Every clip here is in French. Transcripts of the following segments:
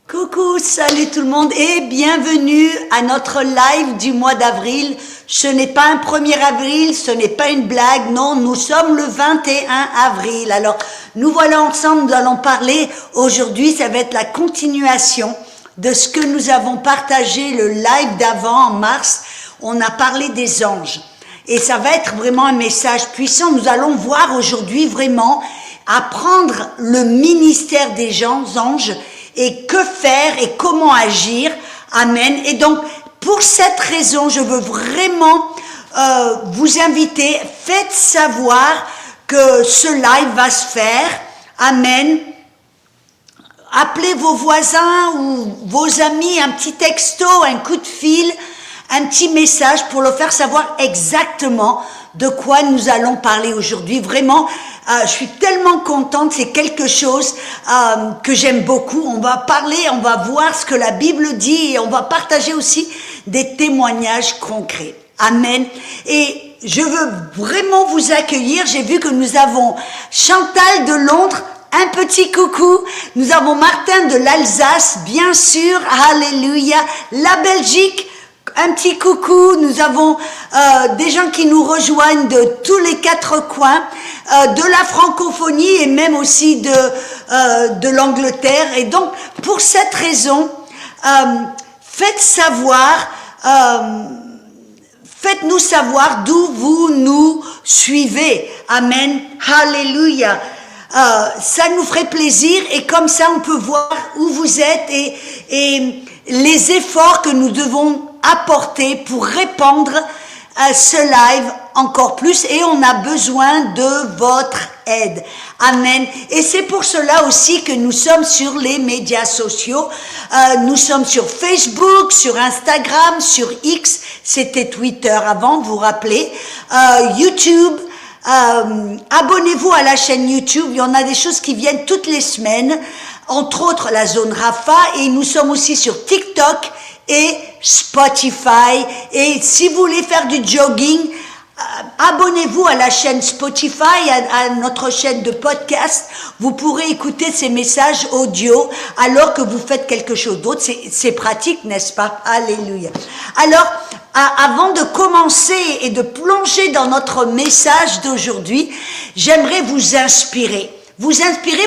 Coucou, salut tout le monde et bienvenue à notre live du mois d'avril. Ce n'est pas un 1er avril, ce n'est pas une blague, non, nous sommes le 21 avril. Alors, nous voilà ensemble, nous allons parler aujourd'hui, ça va être la continuation de ce que nous avons partagé le live d'avant en mars. On a parlé des anges et ça va être vraiment un message puissant. Nous allons voir aujourd'hui vraiment apprendre le ministère des anges et que faire et comment agir. Amen. Et donc, pour cette raison, je veux vraiment vous inviter, faites savoir que ce live va se faire. Amen. Appelez vos voisins ou vos amis, un petit texto, un coup de fil, un petit message pour leur faire savoir exactement de quoi nous allons parler aujourd'hui. Vraiment, je suis tellement contente, c'est quelque chose que j'aime beaucoup. On va parler, on va voir ce que la Bible dit et on va partager aussi des témoignages concrets. Amen. Et je veux vraiment vous accueillir. J'ai vu que nous avons Chantal de Londres, un petit coucou. Nous avons Martin de l'Alsace, bien sûr, alléluia. La Belgique, un petit coucou. Nous avons des gens qui nous rejoignent de tous les 4 coins, de la francophonie et même aussi de l'Angleterre. Et donc, pour cette raison, faites-nous savoir d'où vous nous suivez. Amen. Alléluia. Ça nous ferait plaisir et comme ça on peut voir où vous êtes et les efforts que nous devons apporter pour répandre ce live encore plus et on a besoin de votre aide. Amen. Et c'est pour cela aussi que nous sommes sur les médias sociaux. Nous sommes sur Facebook, sur Instagram, sur X, c'était Twitter avant, vous vous rappelez, YouTube. Abonnez-vous à la chaîne YouTube, il y en a des choses qui viennent toutes les semaines, entre autres la zone Rafa, et nous sommes aussi sur TikTok et Spotify. Et si vous voulez faire du jogging, abonnez-vous à la chaîne Spotify, à notre chaîne de podcast. Vous pourrez écouter ces messages audio alors que vous faites quelque chose d'autre. C'est pratique, n'est-ce pas? Alléluia. Alors, avant de commencer et de plonger dans notre message d'aujourd'hui, j'aimerais vous inspirer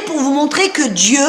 pour vous montrer que Dieu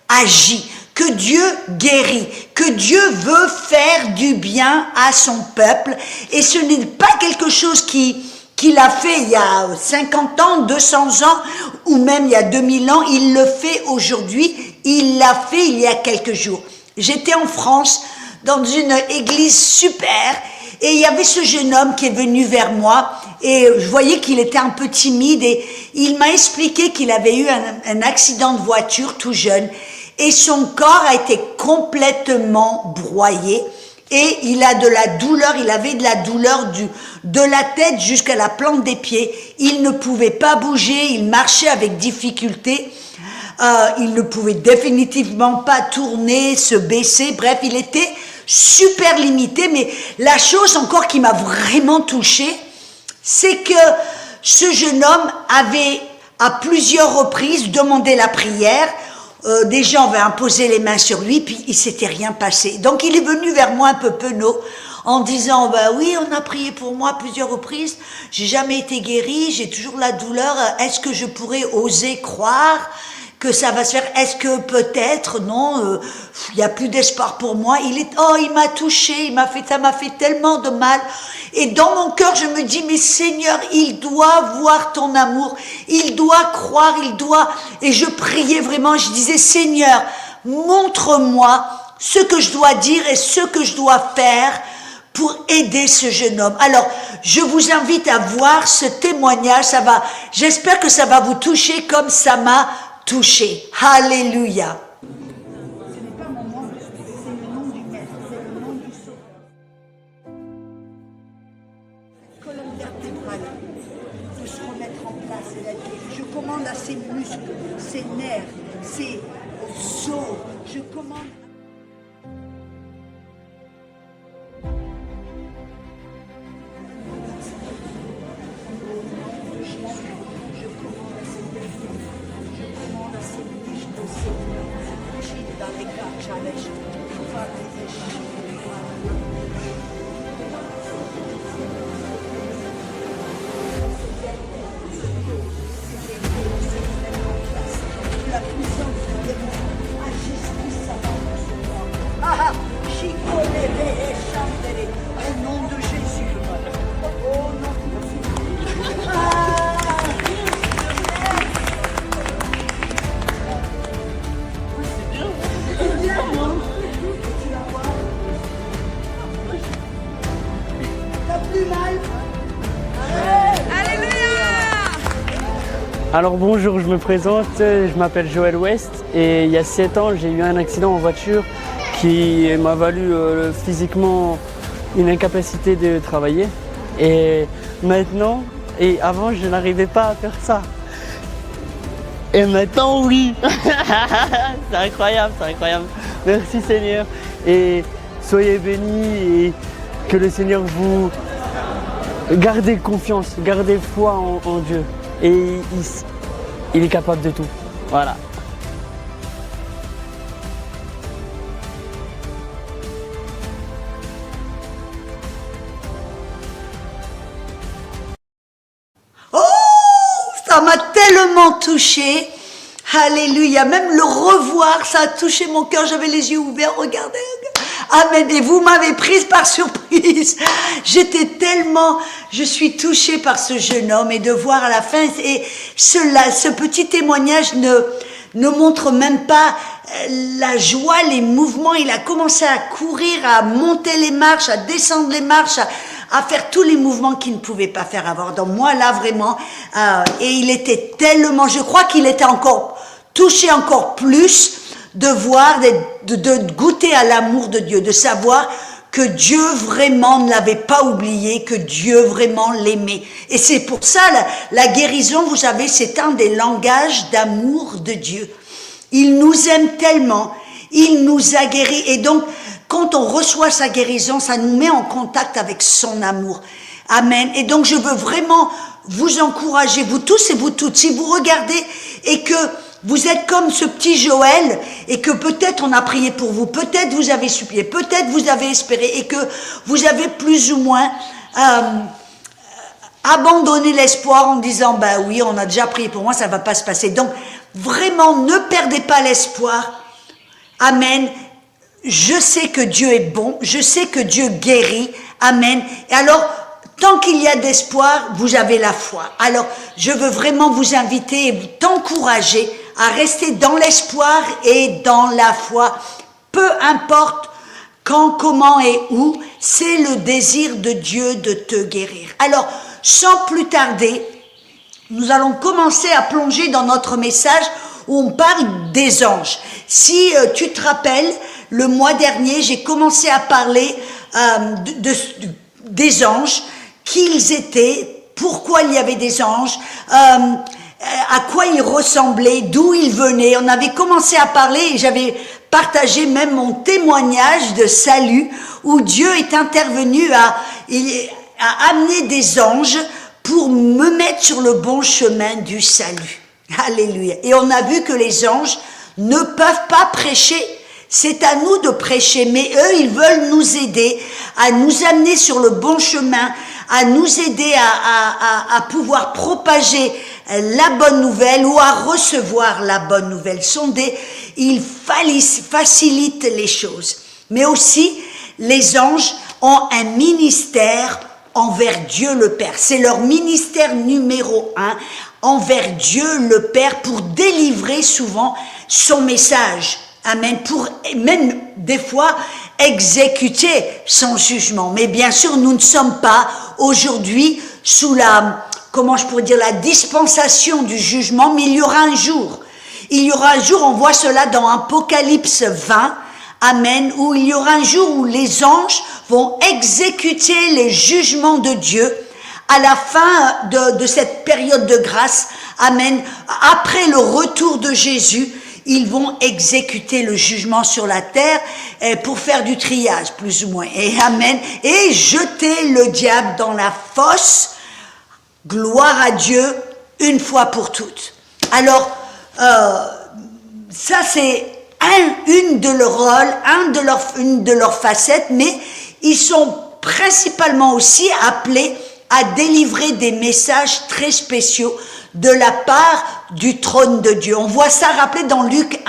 agit, que Dieu guérit, que Dieu veut faire du bien à son peuple. Et ce n'est pas quelque chose qu'il a fait il y a 50 ans, 200 ans, ou même il y a 2000 ans. Il le fait aujourd'hui, il l'a fait il y a quelques jours. J'étais en France, dans une église super, et il y avait ce jeune homme qui est venu vers moi, et je voyais qu'il était un peu timide, et il m'a expliqué qu'il avait eu un accident de voiture tout jeune, et son corps a été complètement broyé, et il a de la douleur, il avait de la douleur de la tête jusqu'à la plante des pieds. Il ne pouvait pas bouger, il marchait avec difficulté, il ne pouvait définitivement pas tourner, se baisser, bref, il était super limité. Mais la chose encore qui m'a vraiment touchée, c'est que ce jeune homme avait à plusieurs reprises demandé la prière. Des gens avaient imposé les mains sur lui, puis il s'était rien passé. Donc il est venu vers moi un peu penaud, en disant, oui, on a prié pour moi à plusieurs reprises, j'ai jamais été guéri, j'ai toujours la douleur, est-ce que je pourrais oser croire que ça va se faire? Est-ce que peut-être, non, il n'y a plus d'espoir pour moi. Il m'a touché, ça m'a fait tellement de mal. Et dans mon cœur, je me dis, mais Seigneur, il doit voir ton amour, il doit croire, et je priais vraiment, je disais, Seigneur, montre-moi ce que je dois dire et ce que je dois faire pour aider ce jeune homme. Alors, je vous invite à voir ce témoignage, j'espère que ça va vous toucher comme ça m'a touché. Alléluia. Ce n'est pas mon nom, c'est le nom du maître, c'est le nom du sauveur. Colonne vertébrale peut se remettre en place. Je commande à ses muscles, ses nerfs, ses os. Je commande. Alors bonjour, je me présente, je m'appelle Joël West et il y a 7 ans j'ai eu un accident en voiture qui m'a valu physiquement une incapacité de travailler. Et maintenant, et avant je n'arrivais pas à faire ça. Et maintenant oui. C'est incroyable, c'est incroyable. Merci Seigneur et soyez bénis et que le Seigneur vous gardez confiance, gardez foi en Dieu. Et il est capable de tout. Voilà. Oh, ça m'a tellement touchée. Alléluia. Même le revoir, ça a touché mon cœur. J'avais les yeux ouverts. Regardez. Amen. Et vous m'avez prise par surprise. Je suis touchée par ce jeune homme et de voir à la fin, et ce petit témoignage ne montre même pas la joie, les mouvements. Il a commencé à courir, à monter les marches, à descendre les marches, à faire tous les mouvements qu'il ne pouvait pas faire avant. Donc moi là vraiment, et il était tellement, je crois qu'il était encore touché encore plus de voir, de goûter à l'amour de Dieu, de savoir que Dieu vraiment ne l'avait pas oublié, que Dieu vraiment l'aimait. Et c'est pour ça, la guérison, vous savez, c'est un des langages d'amour de Dieu. Il nous aime tellement, il nous a guéris. Et donc, quand on reçoit sa guérison, ça nous met en contact avec son amour. Amen. Et donc, je veux vraiment vous encourager, vous tous et vous toutes, si vous regardez et que vous êtes comme ce petit Joël et que peut-être on a prié pour vous, peut-être vous avez supplié, peut-être vous avez espéré et que vous avez plus ou moins abandonné l'espoir en disant, bah oui, on a déjà prié pour moi, ça ne va pas se passer. Donc, vraiment, ne perdez pas l'espoir. Amen. Je sais que Dieu est bon, je sais que Dieu guérit. Amen. Et alors, tant qu'il y a d'espoir, vous avez la foi. Alors, je veux vraiment vous inviter et vous t'encourager à rester dans l'espoir et dans la foi. Peu importe quand, comment et où, c'est le désir de Dieu de te guérir. Alors, sans plus tarder, nous allons commencer à plonger dans notre message où on parle des anges. Si tu te rappelles, le mois dernier, j'ai commencé à parler des anges, qui ils étaient, pourquoi il y avait des anges, à quoi ils ressemblaient, d'où ils venaient. On avait commencé à parler et j'avais partagé même mon témoignage de salut où Dieu est intervenu à amener des anges pour me mettre sur le bon chemin du salut. Alléluia. Et on a vu que les anges ne peuvent pas prêcher. C'est à nous de prêcher, mais eux, ils veulent nous aider à nous amener sur le bon chemin, à nous aider à pouvoir propager la bonne nouvelle ou à recevoir la bonne nouvelle. Ils facilitent les choses. Mais aussi, les anges ont un ministère envers Dieu le Père. C'est leur ministère numéro 1 envers Dieu le Père pour délivrer souvent son message. Amen. Pour même des fois exécuter son jugement. Mais bien sûr, nous ne sommes pas aujourd'hui sous la dispensation du jugement, mais il y aura un jour. Il y aura un jour, on voit cela dans Apocalypse 20, amen, où il y aura un jour où les anges vont exécuter les jugements de Dieu à la fin de cette période de grâce, amen, après le retour de Jésus. Ils vont exécuter le jugement sur la terre pour faire du triage, plus ou moins. Et amen. Et jeter le diable dans la fosse. Gloire à Dieu, une fois pour toutes. Alors, ça c'est une de leurs rôles, une de leurs facettes, mais ils sont principalement aussi appelés à délivrer des messages très spéciaux de la part du trône de Dieu. On voit ça rappelé dans Luc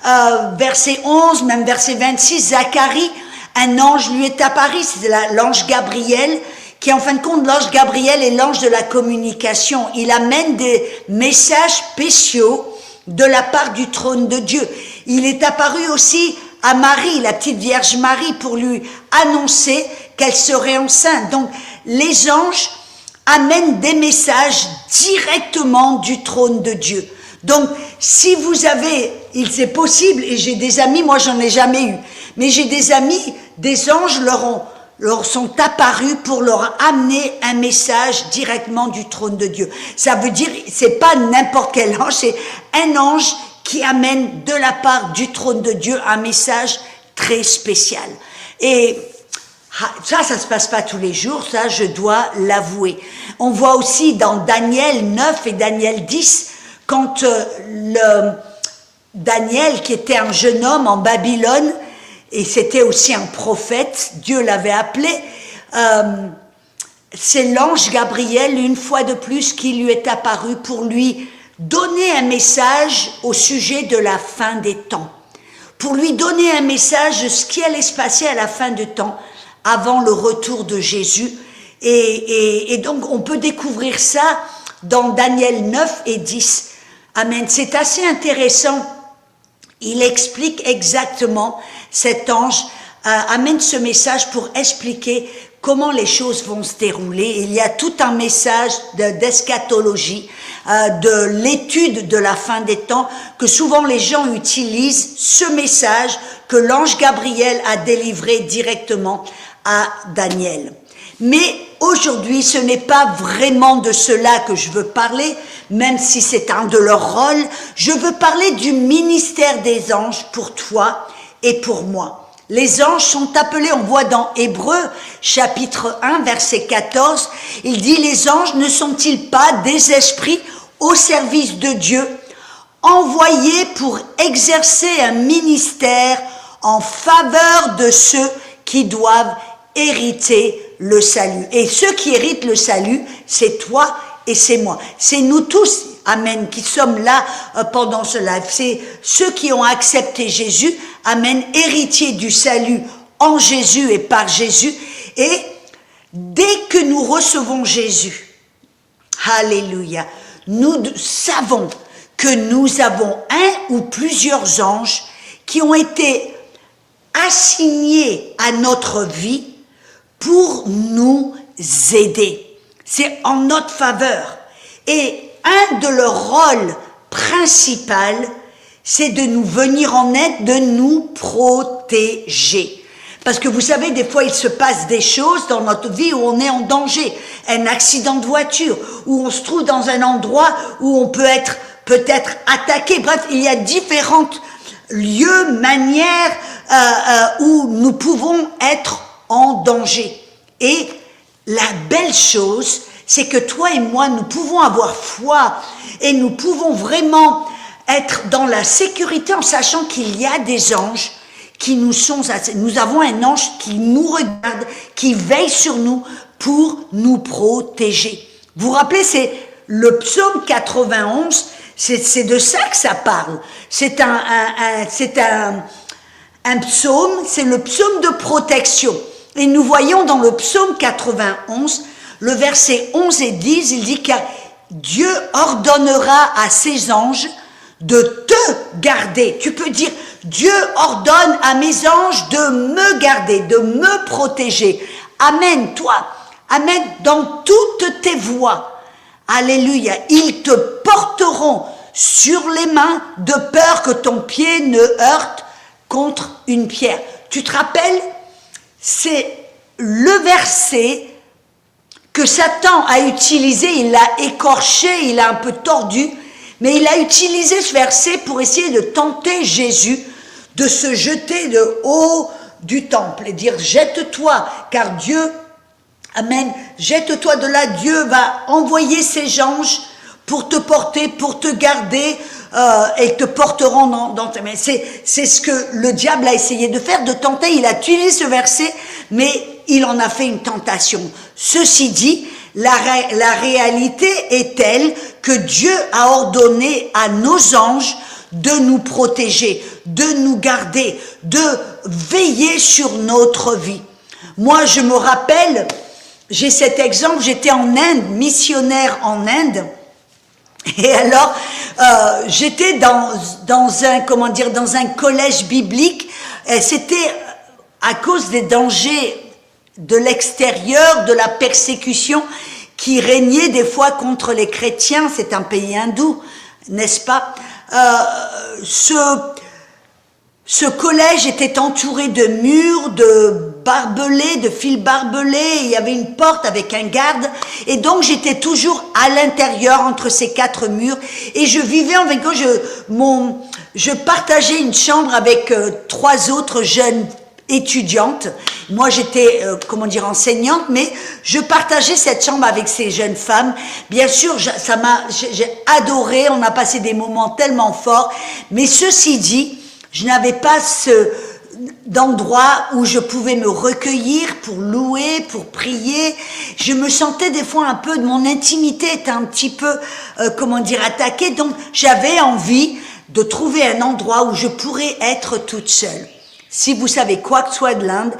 1, verset 11, même verset 26, Zacharie, un ange lui est apparu, c'est l'ange Gabriel, qui en fin de compte, l'ange Gabriel est l'ange de la communication. Il amène des messages spéciaux de la part du trône de Dieu. Il est apparu aussi à Marie, la petite Vierge Marie, pour lui annoncer qu'elle serait enceinte. Donc, les anges amène des messages directement du trône de Dieu. Donc, si vous avez, c'est possible, et j'ai des amis, moi j'en ai jamais eu, mais j'ai des amis, des anges leur sont apparus pour leur amener un message directement du trône de Dieu. Ça veut dire, c'est pas n'importe quel ange, c'est un ange qui amène de la part du trône de Dieu un message très spécial. Et ça se passe pas tous les jours, ça je dois l'avouer. On voit aussi dans Daniel 9 et Daniel 10, quand Daniel, qui était un jeune homme en Babylone, et c'était aussi un prophète, Dieu l'avait appelé, c'est l'ange Gabriel, une fois de plus, qui lui est apparu pour lui donner un message au sujet de la fin des temps, pour lui donner un message de ce qui allait se passer à la fin du temps, avant le retour de Jésus. Et donc, on peut découvrir ça dans Daniel 9 et 10. Amen. C'est assez intéressant. Il explique exactement, cet ange amène ce message pour expliquer comment les choses vont se dérouler. Il y a tout un message d'eschatologie, de l'étude de la fin des temps, que souvent les gens utilisent ce message que l'ange Gabriel a délivré directement à Daniel. Mais aujourd'hui, ce n'est pas vraiment de cela que je veux parler, même si c'est un de leurs rôles. Je veux parler du ministère des anges pour toi et pour moi. Les anges sont appelés, on voit dans Hébreux, chapitre 1, verset 14, il dit « Les anges ne sont-ils pas des esprits au service de Dieu, envoyés pour exercer un ministère en faveur de ceux qui doivent hériter le salut. » Et ceux qui héritent le salut, c'est toi et c'est moi. C'est nous tous, amen, qui sommes là pendant ce live. C'est ceux qui ont accepté Jésus, amen, héritiers du salut en Jésus et par Jésus. Et dès que nous recevons Jésus, alléluia, nous savons que nous avons un ou plusieurs anges qui ont été assignés à notre vie pour nous aider. C'est en notre faveur. Et un de leurs rôles principaux, c'est de nous venir en aide, de nous protéger. Parce que vous savez, des fois, il se passe des choses dans notre vie où on est en danger. Un accident de voiture, où on se trouve dans un endroit où on peut être peut-être attaqué. Bref, il y a différents lieux, manières où nous pouvons être en danger. Et la belle chose, c'est que toi et moi, nous pouvons avoir foi et nous pouvons vraiment être dans la sécurité en sachant qu'il y a des anges qui nous sont... Nous avons un ange qui nous regarde, qui veille sur nous pour nous protéger. Vous vous rappelez, c'est le psaume 91, c'est de ça que ça parle. C'est un psaume, c'est le psaume de protection. Et nous voyons dans le psaume 91, le verset 11 et 10, il dit que Dieu ordonnera à ses anges de te garder. Tu peux dire, Dieu ordonne à mes anges de me garder, de me protéger. Amen, toi. Amen, dans toutes tes voies. Alléluia. Ils te porteront sur les mains de peur que ton pied ne heurte contre une pierre. Tu te rappelles? C'est le verset que Satan a utilisé, il l'a écorché, il l'a un peu tordu, mais il a utilisé ce verset pour essayer de tenter Jésus de se jeter de haut du temple et dire « Jette-toi, car Dieu, amen, jette-toi de là, Dieu va envoyer ses anges pour te porter, pour te garder, et te porteront dans tes mains. » C'est ce que le diable a essayé de faire, de tenter. Il a utilisé ce verset, mais il en a fait une tentation. Ceci dit, la réalité est telle que Dieu a ordonné à nos anges de nous protéger, de nous garder, de veiller sur notre vie. Moi, je me rappelle, j'ai cet exemple, j'étais en Inde, missionnaire en Inde, et alors, j'étais dans un collège biblique. C'était à cause des dangers de l'extérieur, de la persécution, qui régnait des fois contre les chrétiens. C'est un pays hindou, n'est-ce pas? Ce collège était entouré de murs, de barbelés, de fils barbelés. Il y avait une porte avec un garde. Et donc, j'étais toujours à l'intérieur, entre ces 4 murs. Et je vivais, en fait, je partageais une chambre avec 3 autres jeunes étudiantes. Moi, j'étais, enseignante, mais je partageais cette chambre avec ces jeunes femmes. Bien sûr, j'ai adoré. On a passé des moments tellement forts. Mais ceci dit, je n'avais pas d'endroit où je pouvais me recueillir pour louer, pour prier. Je me sentais des fois un peu, mon intimité était un petit peu, attaquée. Donc, j'avais envie de trouver un endroit où je pourrais être toute seule. Si vous savez quoi que soit de l'Inde,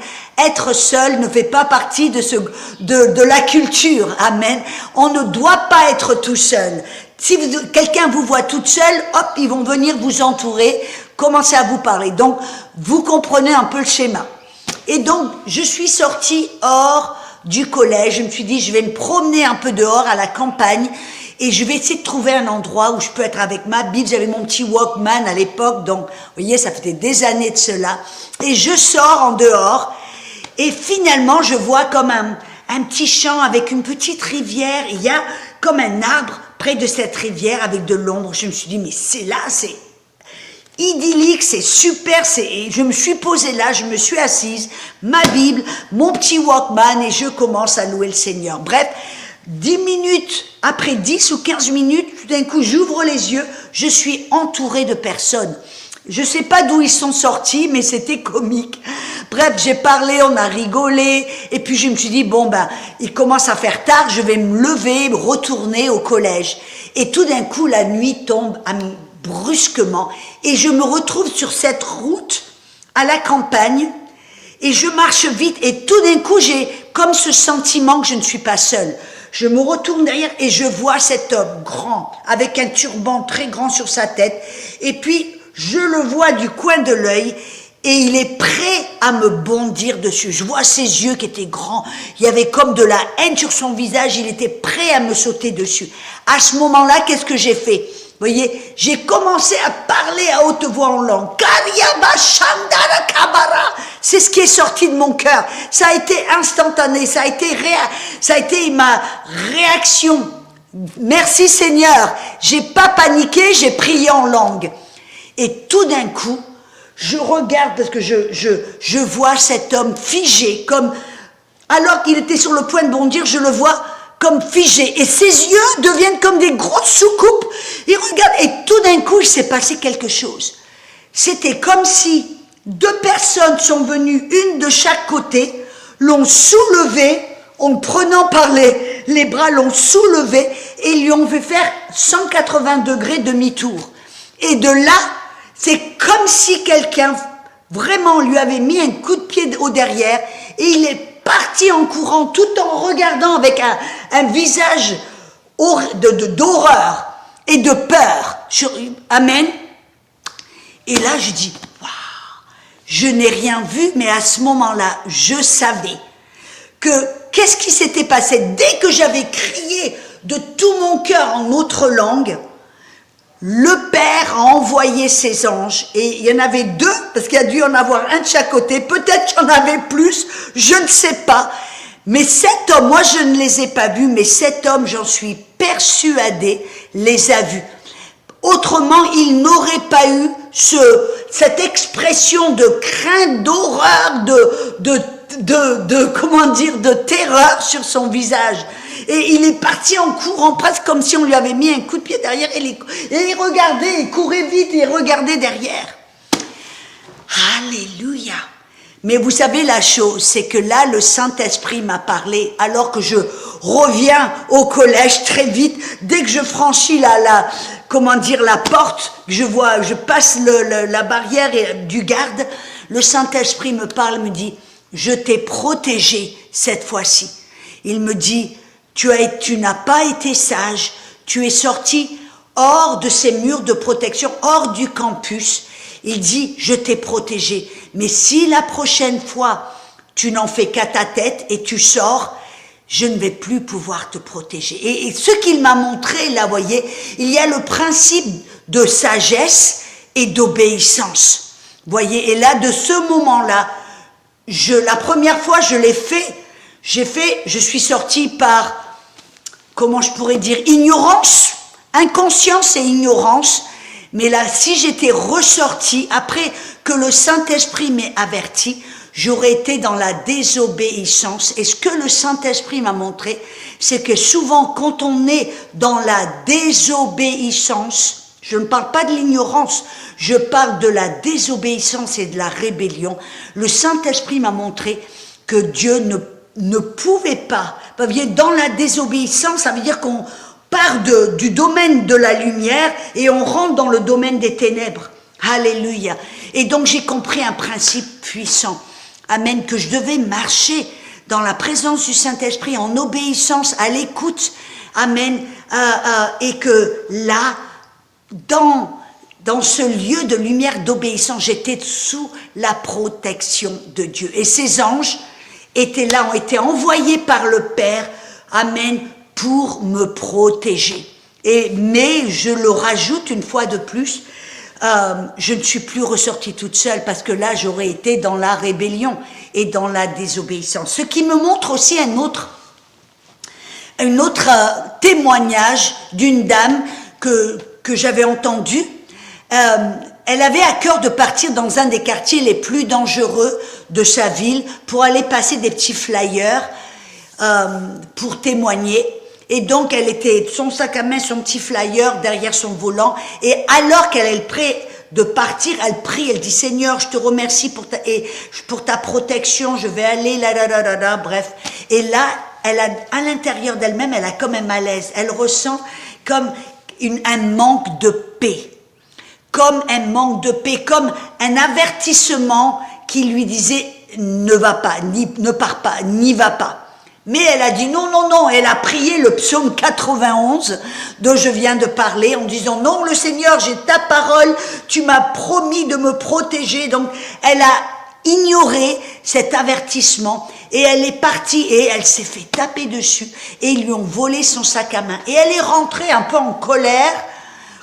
être seul ne fait pas partie de la culture. Amen. On ne doit pas être tout seul. Si quelqu'un vous voit toute seule, hop, ils vont venir vous entourer, commencer à vous parler. Donc, vous comprenez un peu le schéma. Et donc, je suis sortie hors du collège. Je me suis dit, je vais me promener un peu dehors à la campagne et je vais essayer de trouver un endroit où je peux être avec ma Bible. J'avais mon petit Walkman à l'époque, donc, vous voyez, ça faisait des années de cela. Et je sors en dehors et finalement, je vois comme un petit champ avec une petite rivière. Il y a comme un arbre près de cette rivière avec de l'ombre. Je me suis dit, mais c'est idyllique, c'est super, je me suis posée là, je me suis assise, ma Bible, mon petit Walkman et je commence à louer le Seigneur. Bref, 10 minutes, après 10 ou 15 minutes, tout d'un coup, j'ouvre les yeux, je suis entourée de personnes. Je sais pas d'où ils sont sortis, mais c'était comique. Bref, j'ai parlé, on a rigolé, et puis je me suis dit, il commence à faire tard, je vais me lever, retourner au collège. Et tout d'un coup, la nuit tombe brusquement, et je me retrouve sur cette route à la campagne, et je marche vite, et tout d'un coup, j'ai comme ce sentiment que je ne suis pas seule. Je me retourne derrière et je vois cet homme grand, avec un turban très grand sur sa tête, et puis je le vois du coin de l'œil, et il est prêt à me bondir dessus. Je vois ses yeux qui étaient grands, il y avait comme de la haine sur son visage, il était prêt à me sauter dessus. À ce moment-là, qu'est-ce que j'ai fait ? Vous voyez, j'ai commencé à parler à haute voix en langue. C'est ce qui est sorti de mon cœur. Ça a été instantané, ça a été ma réaction. Merci Seigneur. J'ai pas paniqué, j'ai prié en langue. Et tout d'un coup, je regarde parce que je vois cet homme figé, comme alors qu'il était sur le point de bondir, je le vois comme figé, et ses yeux deviennent comme des grosses soucoupes. Il regarde, et tout d'un coup, il s'est passé quelque chose. C'était comme si 2 personnes sont venues, une de chaque côté, l'ont soulevé, en le prenant par les bras, l'ont soulevé, et lui ont fait faire 180 degrés demi-tour. Et de là, c'est comme si quelqu'un vraiment lui avait mis un coup de pied au derrière, et il est parti en courant tout en regardant avec un visage d'horreur et de peur. Amen. Et là, je dis, waouh, je n'ai rien vu, mais à ce moment-là, je savais qu'est-ce qui s'était passé. Dès que j'avais crié de tout mon cœur en autre langue, le Père a envoyé ses anges, et il y en avait 2, parce qu'il y a dû en avoir un de chaque côté, peut-être qu'il y en avait plus, je ne sais pas, mais cet homme, moi je ne les ai pas vus, mais cet homme, j'en suis persuadée, les a vus. Autrement, il n'aurait pas eu cette expression de crainte, d'horreur, de terreur sur son visage. Et il est parti en courant, presque comme si on lui avait mis un coup de pied derrière, et il regardait, il courait vite, et il regardait derrière. Alléluia. Mais vous savez la chose, c'est que là, le Saint-Esprit m'a parlé, alors que je reviens au collège très vite, dès que je franchis la porte, je passe la barrière du garde, le Saint-Esprit me parle, me dit, je t'ai protégé cette fois-ci. Il me dit, tu n'as pas été sage, tu es sorti hors de ces murs de protection, hors du campus. Il dit, je t'ai protégé, mais si la prochaine fois, tu n'en fais qu'à ta tête et tu sors, je ne vais plus pouvoir te protéger. Et ce qu'il m'a montré, là, voyez, il y a le principe de sagesse et d'obéissance. Voyez, et là, de ce moment-là, la première fois, je l'ai fait, je suis sortie par, comment je pourrais dire, ignorance, inconscience et ignorance. Mais là, si j'étais ressortie, après que le Saint-Esprit m'ait averti, j'aurais été dans la désobéissance. Et ce que le Saint-Esprit m'a montré, c'est que souvent, quand on est dans la désobéissance, je ne parle pas de l'ignorance, je parle de la désobéissance et de la rébellion. Le Saint-Esprit m'a montré que Dieu ne pouvait pas. Dans la désobéissance, ça veut dire qu'on part du domaine de la lumière et on rentre dans le domaine des ténèbres. Alléluia. Et donc j'ai compris un principe puissant. Amen, que je devais marcher dans la présence du Saint-Esprit en obéissance, à l'écoute. Amen. Et que là, dans ce lieu de lumière d'obéissance, j'étais sous la protection de Dieu. Et ces anges étaient là, ont été envoyés par le Père, amen, pour me protéger. Mais je le rajoute une fois de plus, je ne suis plus ressortie toute seule parce que là, j'aurais été dans la rébellion et dans la désobéissance. Ce qui me montre aussi un autre témoignage d'une dame que j'avais entendu. Elle avait à cœur de partir dans un des quartiers les plus dangereux de sa ville pour aller passer des petits flyers pour témoigner. Et donc, elle était son sac à main, son petit flyer derrière son volant. Et alors qu'elle est prête de partir, elle prie, elle dit « Seigneur, je te remercie pour ta protection, je vais aller là, bref. » Et là, à l'intérieur d'elle-même, elle a comme un malaise. Elle ressent comme un manque de paix. Comme un manque de paix, comme un avertissement qui lui disait « Ne va pas, ne pars pas, n'y va pas ». Mais elle a dit non, elle a prié le psaume 91 dont je viens de parler en disant non, le Seigneur, j'ai ta parole, tu m'as promis de me protéger. Donc elle a ignoré cet avertissement et elle est partie et elle s'est fait taper dessus et ils lui ont volé son sac à main. Et elle est rentrée un peu en colère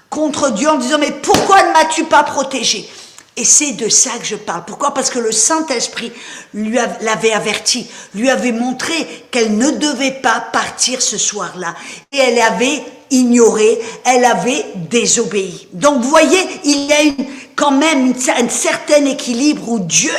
contre Dieu en disant mais pourquoi ne m'as-tu pas protégée ? Et c'est de ça que je parle. Pourquoi ? Parce que le Saint-Esprit l'avait averti, lui avait montré qu'elle ne devait pas partir ce soir-là. Et elle avait ignoré, elle avait désobéi. Donc vous voyez, il y a quand même un certain équilibre où Dieu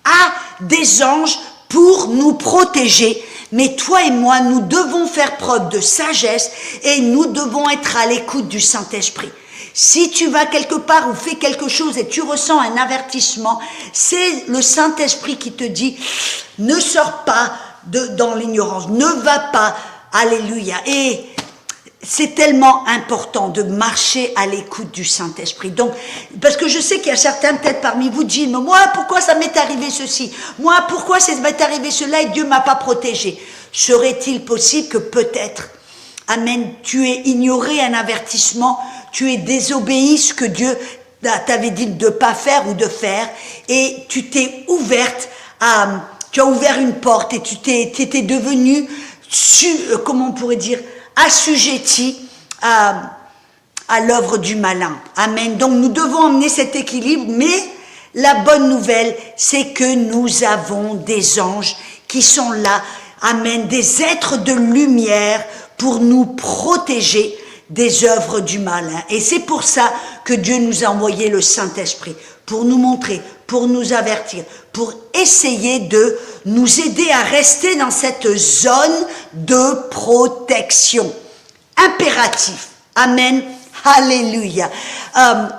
a des anges pour nous protéger. Mais toi et moi, nous devons faire preuve de sagesse et nous devons être à l'écoute du Saint-Esprit. Si tu vas quelque part ou fais quelque chose et tu ressens un avertissement, c'est le Saint-Esprit qui te dit « Ne sors pas dans l'ignorance, ne va pas, alléluia ». Et c'est tellement important de marcher à l'écoute du Saint-Esprit. Donc, parce que je sais qu'il y a certains peut-être parmi vous qui disent « Moi, pourquoi ça m'est arrivé ceci ? Moi, pourquoi ça m'est arrivé cela et Dieu ne m'a pas protégé ?» Serait-il possible que peut-être, amen, tu aies ignoré un avertissement, tu es désobéi ce que Dieu t'avait dit de ne pas faire ou de faire, et tu t'es ouverte tu as ouvert une porte et tu étais devenue, comment on pourrait dire, assujetti à l'œuvre du malin. Amen. Donc nous devons emmener cet équilibre, mais la bonne nouvelle, c'est que nous avons des anges qui sont là, amen, des êtres de lumière pour nous protéger des œuvres du malin. Et c'est pour ça que Dieu nous a envoyé le Saint-Esprit, pour nous montrer, pour nous avertir, pour essayer de nous aider à rester dans cette zone de protection. Impératif. Amen. Alléluia.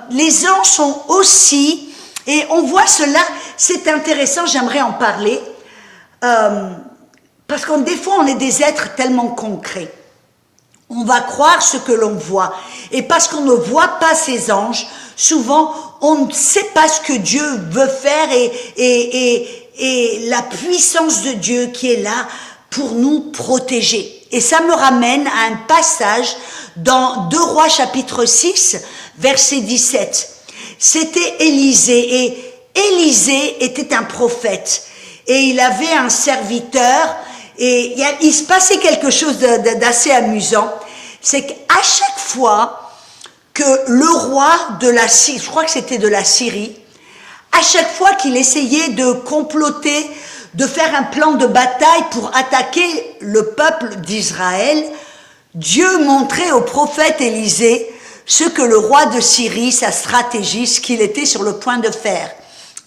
Les anges sont aussi, et on voit cela, c'est intéressant, j'aimerais en parler, parce que des fois on est des êtres tellement concrets. On va croire ce que l'on voit. Et parce qu'on ne voit pas ces anges, souvent, on ne sait pas ce que Dieu veut faire et la puissance de Dieu qui est là pour nous protéger. Et ça me ramène à un passage dans 2 Rois chapitre 6, verset 17. C'était Élisée, et Élisée était un prophète. Et il avait un serviteur, Et il se passait quelque chose d'assez amusant, c'est qu'à chaque fois que le roi de la Syrie, je crois que c'était de la Syrie, à chaque fois qu'il essayait de comploter, de faire un plan de bataille pour attaquer le peuple d'Israël, Dieu montrait au prophète Élisée ce que le roi de Syrie, sa stratégie, ce qu'il était sur le point de faire.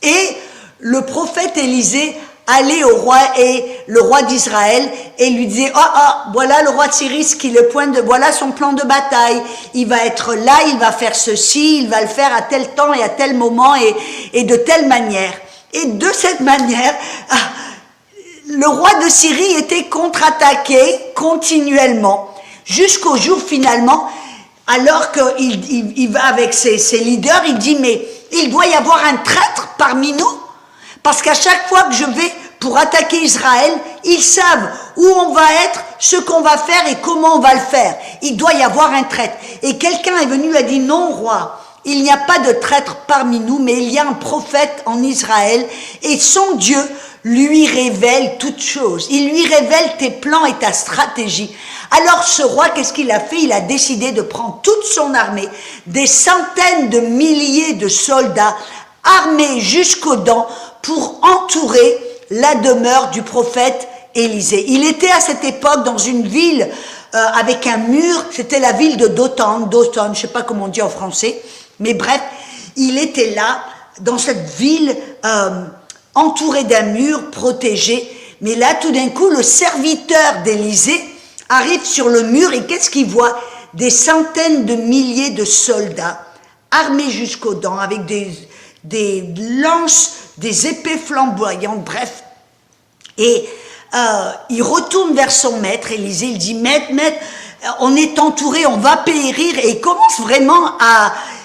Et le prophète Élisée allait au roi et le roi d'Israël et lui disait voilà le roi de Syrie, ce qu'il est point de, voilà son plan de bataille, il va être là, il va faire ceci, il va le faire à tel temps et à tel moment et de telle manière. Et de cette manière, le roi de Syrie était contre-attaqué continuellement, jusqu'au jour finalement, alors qu'il va avec ses leaders, il dit mais il doit y avoir un traître parmi nous, parce qu'à chaque fois que je vais pour attaquer Israël, ils savent où on va être, ce qu'on va faire et comment on va le faire. Il doit y avoir un traître. Et quelqu'un est venu et a dit non roi, il n'y a pas de traître parmi nous, mais il y a un prophète en Israël et son Dieu lui révèle toutes choses. Il lui révèle tes plans et ta stratégie. Alors ce roi, qu'est-ce qu'il a fait? Il a décidé de prendre toute son armée, des centaines de milliers de soldats armés jusqu'aux dents pour entourer la demeure du prophète Élisée. Il était à cette époque dans une ville avec un mur, c'était la ville de Dothan, je ne sais pas comment on dit en français, mais bref, il était là, dans cette ville entourée d'un mur, protégé. Mais là, tout d'un coup, le serviteur d'Élisée arrive sur le mur et qu'est-ce qu'il voit? Des centaines de milliers de soldats armés jusqu'aux dents, avec des lances, des épées flamboyantes, bref. Et il retourne vers son maître, Élisée, il dit, maître, on est entouré, on va périr, et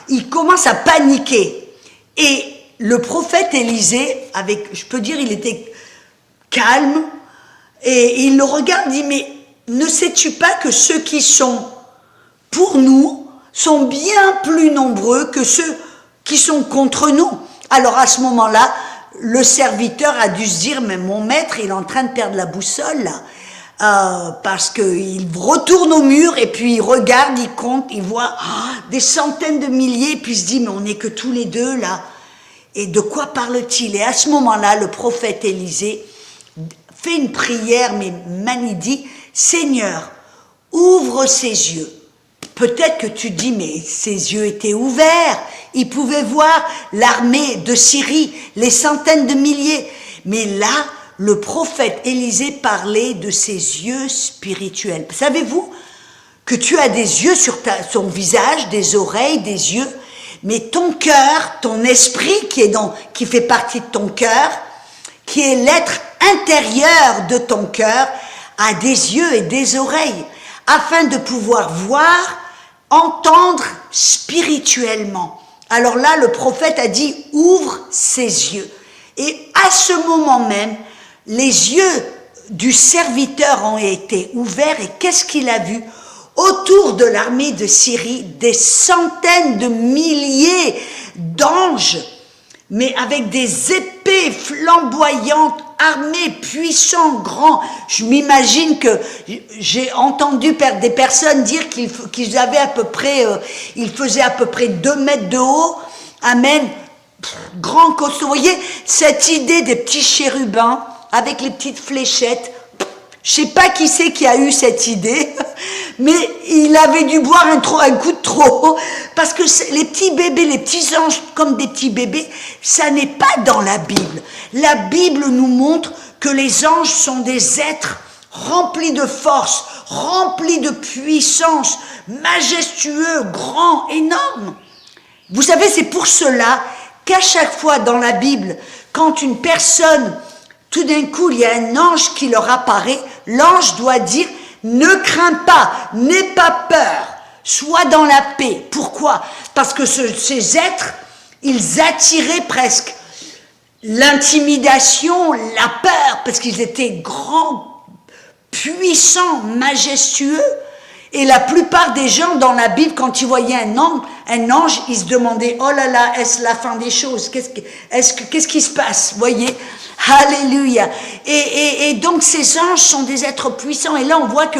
il commence à paniquer. Et le prophète Élisée, je peux dire, il était calme, et il le regarde, il dit, mais ne sais-tu pas que ceux qui sont pour nous sont bien plus nombreux que ceux qui sont contre nous? Alors à ce moment-là, le serviteur a dû se dire, mais mon maître, il est en train de perdre la boussole là, parce qu'il retourne au mur et puis il regarde, il compte, il voit des centaines de milliers, et puis il se dit, mais on n'est que tous les deux là. Et de quoi parle-t-il? Et à ce moment-là, le prophète Élisée fait une prière, mais il dit, Seigneur, ouvre ses yeux. Peut-être que tu dis, mais ses yeux étaient ouverts, il pouvait voir l'armée de Syrie, les centaines de milliers. Mais là, le prophète Élisée parlait de ses yeux spirituels. Savez-vous que tu as des yeux sur ton visage, des oreilles, des yeux, mais ton cœur, ton esprit qui fait partie de ton cœur, qui est l'être intérieur de ton cœur, a des yeux et des oreilles, afin de pouvoir voir, entendre spirituellement. Alors là, le prophète a dit, ouvre ses yeux. Et à ce moment même, les yeux du serviteur ont été ouverts, et qu'est-ce qu'il a vu? Autour de l'armée de Syrie, des centaines de milliers d'anges, mais avec des épées flamboyantes, armés, puissants, grands. Je m'imagine que j'ai entendu des personnes dire qu'ils avaient à peu près, ils faisaient à peu près 2 mètres de haut. Amen. Grand costaud. Vous voyez, cette idée des petits chérubins avec les petites fléchettes. Je ne sais pas qui c'est qui a eu cette idée, mais il avait dû boire un coup de trop, parce que les petits bébés, les petits anges comme des petits bébés, ça n'est pas dans la Bible. La Bible nous montre que les anges sont des êtres remplis de force, remplis de puissance, majestueux, grands, énormes. Vous savez, c'est pour cela qu'à chaque fois dans la Bible, quand une personne, tout d'un coup, il y a un ange qui leur apparaît, l'ange doit dire, ne crains pas, n'aie pas peur, sois dans la paix. Pourquoi? Parce que ces êtres, ils attiraient presque l'intimidation, la peur, parce qu'ils étaient grands, puissants, majestueux, Et la plupart des gens dans la Bible, quand ils voyaient un ange, ils se demandaient, oh là là, est-ce la fin des choses? Qu'est-ce qui se passe? Voyez? Alléluia. Et donc ces anges sont des êtres puissants. Et là on voit que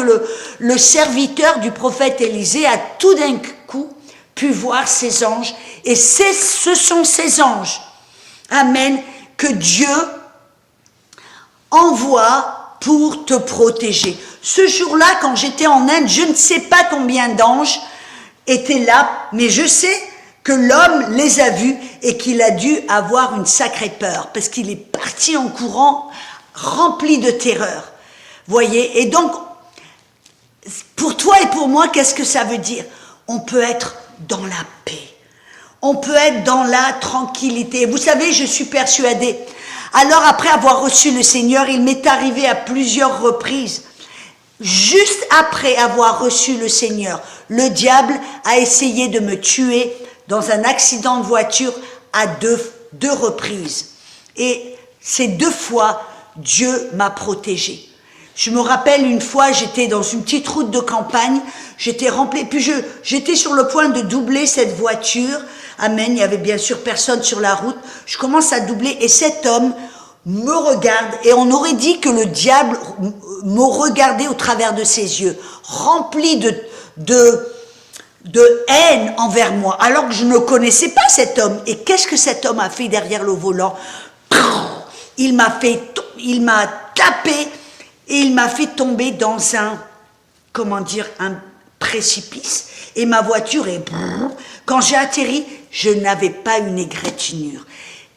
le serviteur du prophète Élisée a tout d'un coup pu voir ces anges. Et ce sont ces anges, amen, que Dieu envoie pour te protéger. Ce jour-là, quand j'étais en Inde, je ne sais pas combien d'anges étaient là, mais je sais que l'homme les a vus et qu'il a dû avoir une sacrée peur, parce qu'il est parti en courant, rempli de terreur. Voyez, et donc, pour toi et pour moi, qu'est-ce que ça veut dire? On peut être dans la paix. On peut être dans la tranquillité. Vous savez, je suis persuadée. Alors, après avoir reçu le Seigneur, il m'est arrivé à plusieurs reprises, juste après avoir reçu le Seigneur, le diable a essayé de me tuer dans un accident de voiture à deux reprises. Et ces 2 fois, Dieu m'a protégée. Je me rappelle une fois, j'étais dans une petite route de campagne, j'étais remplie, puis j'étais sur le point de doubler cette voiture. Amen, il y avait bien sûr personne sur la route. Je commence à doubler et cet homme me regarde et on aurait dit que le diable me regardait au travers de ses yeux, rempli de haine envers moi, alors que je ne connaissais pas cet homme. Et qu'est-ce que cet homme a fait derrière le volant? Il m'a tapé et il m'a fait tomber dans un précipice. Et ma voiture quand j'ai atterri, je n'avais pas une égratignure.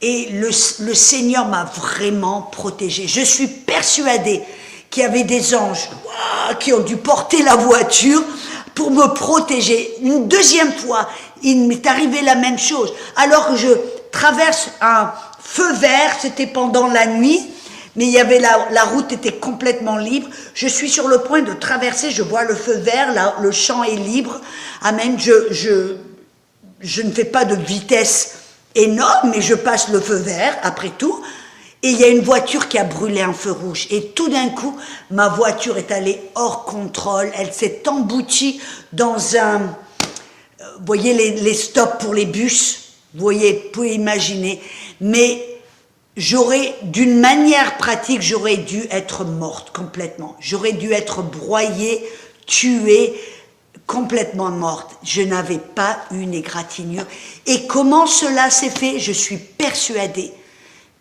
Et le Seigneur m'a vraiment protégée. Je suis persuadée qu'il y avait des anges qui ont dû porter la voiture pour me protéger. Une deuxième fois, il m'est arrivé la même chose. Alors que je traverse un feu vert, c'était pendant la nuit, mais il y avait la route était complètement libre. Je suis sur le point de traverser, je vois le feu vert, là, le champ est libre. Amen. Je ne fais pas de vitesse énorme, mais je passe le feu vert, après tout. Et il y a une voiture qui a brûlé un feu rouge. Et tout d'un coup, ma voiture est allée hors contrôle. Elle s'est emboutie dans un... Vous voyez les stops pour les bus? Vous pouvez imaginer. Mais d'une manière pratique, j'aurais dû être morte complètement. J'aurais dû être broyée, tuée, complètement morte. Je n'avais pas une égratignure. Et comment cela s'est fait? Je suis persuadée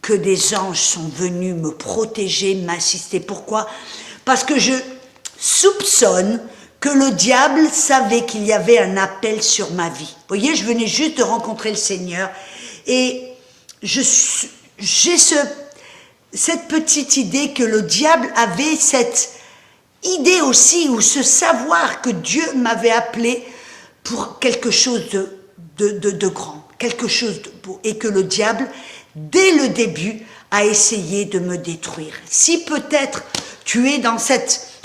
que des anges sont venus me protéger, m'assister. Pourquoi? Parce que je soupçonne que le diable savait qu'il y avait un appel sur ma vie. Vous voyez, je venais juste de rencontrer le Seigneur et j'ai cette petite idée que le diable avait cette idée aussi, ou ce savoir que Dieu m'avait appelé pour quelque chose de grand, quelque chose de beau, et que le diable, dès le début, a essayé de me détruire. Si peut-être tu es dans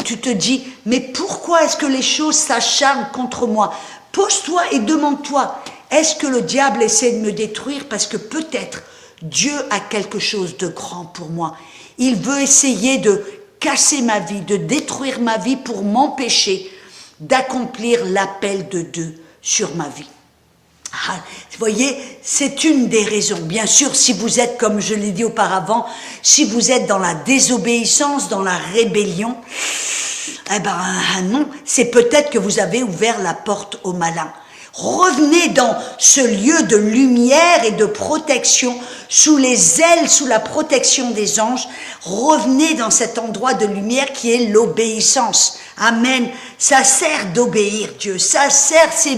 tu te dis, mais pourquoi est-ce que les choses s'acharnent contre moi? Pose-toi et demande-toi, est-ce que le diable essaie de me détruire parce que peut-être Dieu a quelque chose de grand pour moi. Il veut essayer de casser ma vie, de détruire ma vie pour m'empêcher d'accomplir l'appel de Dieu sur ma vie. Ah, vous voyez, c'est une des raisons. Bien sûr, si vous êtes, comme je l'ai dit auparavant, si vous êtes dans la désobéissance, dans la rébellion, eh ben non, c'est peut-être que vous avez ouvert la porte au malin. Revenez dans ce lieu de lumière et de protection, sous les ailes, sous la protection des anges. Revenez dans cet endroit de lumière qui est l'obéissance. Amen. Ça sert d'obéir Dieu. Ça sert, c'est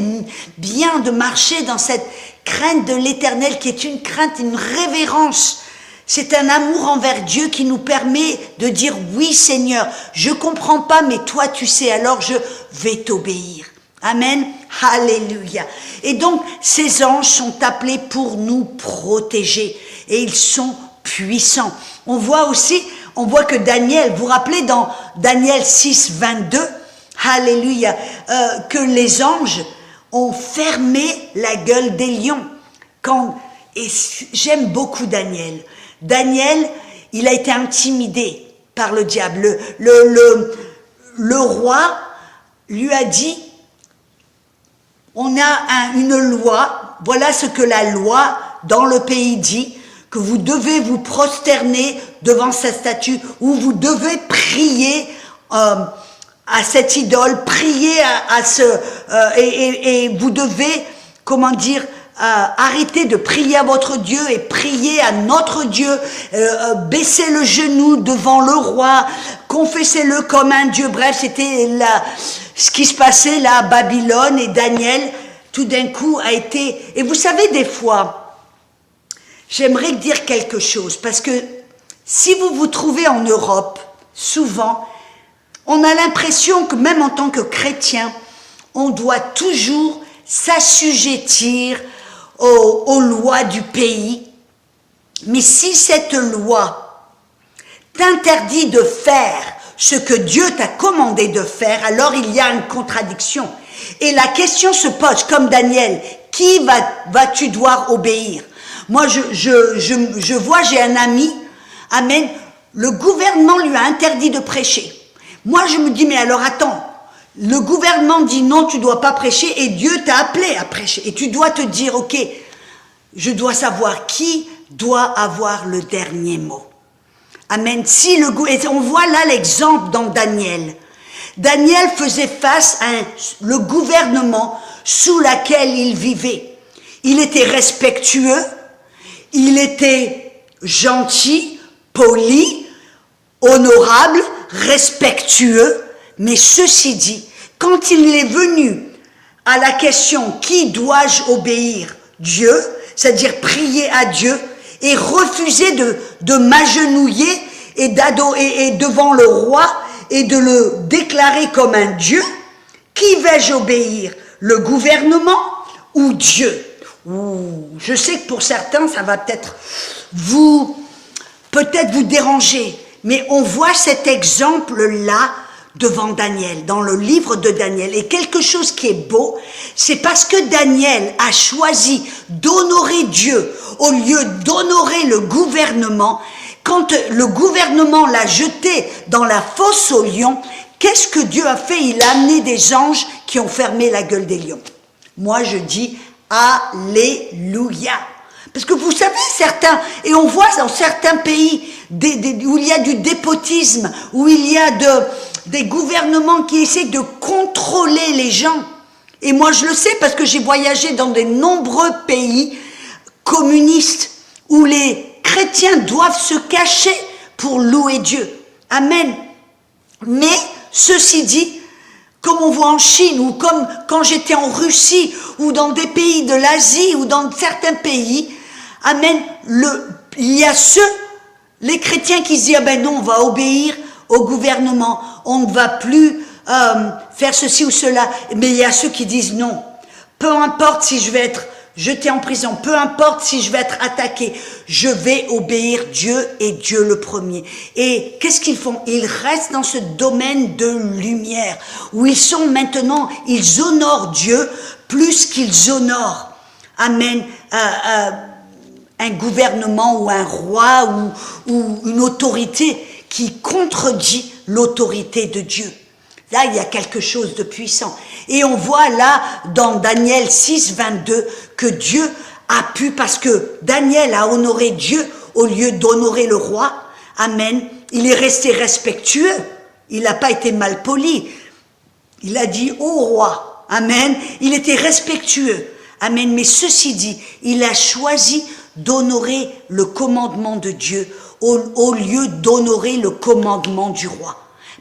bien de marcher dans cette crainte de l'Éternel qui est une crainte, une révérence. C'est un amour envers Dieu qui nous permet de dire oui Seigneur, je comprends pas mais toi tu sais, alors je vais t'obéir. Amen, alléluia. Et donc, ces anges sont appelés pour nous protéger et ils sont puissants. On voit que Daniel, vous vous rappelez dans Daniel 6, 22, alléluia, que les anges ont fermé la gueule des lions. Et j'aime beaucoup Daniel. Daniel, il a été intimidé par le diable. Le roi lui a dit, on a une loi, voilà ce que la loi dans le pays dit, que vous devez vous prosterner devant sa statue, ou vous devez prier à cette idole, prier et vous devez, comment dire, arrêter de prier à votre Dieu et prier à notre Dieu, baisser le genou devant le roi, confessez-le comme un Dieu. Bref, c'était ce qui se passait là à Babylone, et Daniel, tout d'un coup, a été... Et vous savez, des fois, j'aimerais dire quelque chose, parce que si vous vous trouvez en Europe, souvent, on a l'impression que même en tant que chrétien, on doit toujours s'assujettir aux lois du pays. Mais si cette loi t'interdit de faire ce que Dieu t'a commandé de faire, alors il y a une contradiction. Et la question se pose, comme Daniel, qui vas-tu devoir obéir? Moi, je vois, j'ai un ami, amen, le gouvernement lui a interdit de prêcher. Moi, je me dis, mais alors attends, le gouvernement dit non, tu ne dois pas prêcher, et Dieu t'a appelé à prêcher. Et tu dois te dire, ok, je dois savoir qui doit avoir le dernier mot. Amen. Et on voit là l'exemple dans Daniel. Daniel faisait face à le gouvernement sous lequel il vivait. Il était respectueux, il était gentil, poli, honorable, respectueux, mais ceci dit, quand il est venu à la question qui dois-je obéir, Dieu, c'est-à-dire prier à Dieu et refuser de m'agenouiller et devant le roi et de le déclarer comme un Dieu, qui vais-je obéir, le gouvernement ou Dieu? Je sais que pour certains, ça va peut-être vous déranger, mais on voit cet exemple-là devant Daniel, dans le livre de Daniel. Et quelque chose qui est beau, c'est parce que Daniel a choisi d'honorer Dieu au lieu d'honorer le gouvernement. Quand le gouvernement l'a jeté dans la fosse aux lions, qu'est-ce que Dieu a fait? Il a amené des anges qui ont fermé la gueule des lions. Moi, je dis Alléluia. Parce que vous savez, certains, et on voit dans certains pays où il y a du dépotisme, où il y a des gouvernements qui essaient de contrôler les gens. Et moi, je le sais parce que j'ai voyagé dans de nombreux pays communistes où les chrétiens doivent se cacher pour louer Dieu. Amen. Mais, ceci dit, comme on voit en Chine, ou comme quand j'étais en Russie, ou dans des pays de l'Asie, ou dans certains pays, amen, il y a les chrétiens qui se disent, ah ben non, on va obéir au gouvernement, on ne va plus faire ceci ou cela. Mais il y a ceux qui disent non, peu importe si je vais être jeté en prison, peu importe si je vais être attaqué, je vais obéir Dieu et Dieu le premier. Et qu'est-ce qu'ils font? Ils restent dans ce domaine de lumière, où ils sont maintenant, ils honorent Dieu plus qu'ils honorent, amen, un gouvernement ou un roi ou une autorité qui contredit l'autorité de Dieu. Là, il y a quelque chose de puissant. Et on voit là, dans Daniel 6, 22, que Dieu a pu, parce que Daniel a honoré Dieu au lieu d'honorer le roi. Amen. Il est resté respectueux. Il n'a pas été mal poli. Il a dit au roi. Amen. Il était respectueux. Amen. Mais ceci dit, il a choisi d'honorer le commandement de Dieu au lieu d'honorer le commandement du roi.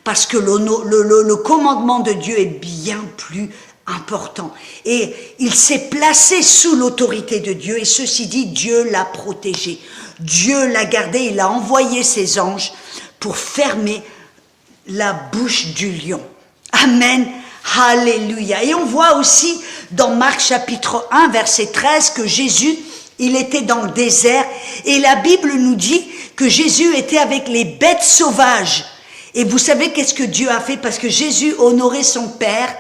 Parce que le commandement de Dieu est bien plus important. Et il s'est placé sous l'autorité de Dieu, et ceci dit, Dieu l'a protégé. Dieu l'a gardé, il a envoyé ses anges pour fermer la bouche du lion. Amen. Alléluia. Et on voit aussi dans Marc chapitre 1, verset 13, que Jésus, il était dans le désert, et la Bible nous dit que Jésus était avec les bêtes sauvages. Et vous savez qu'est-ce que Dieu a fait? Parce que Jésus honorait son Père.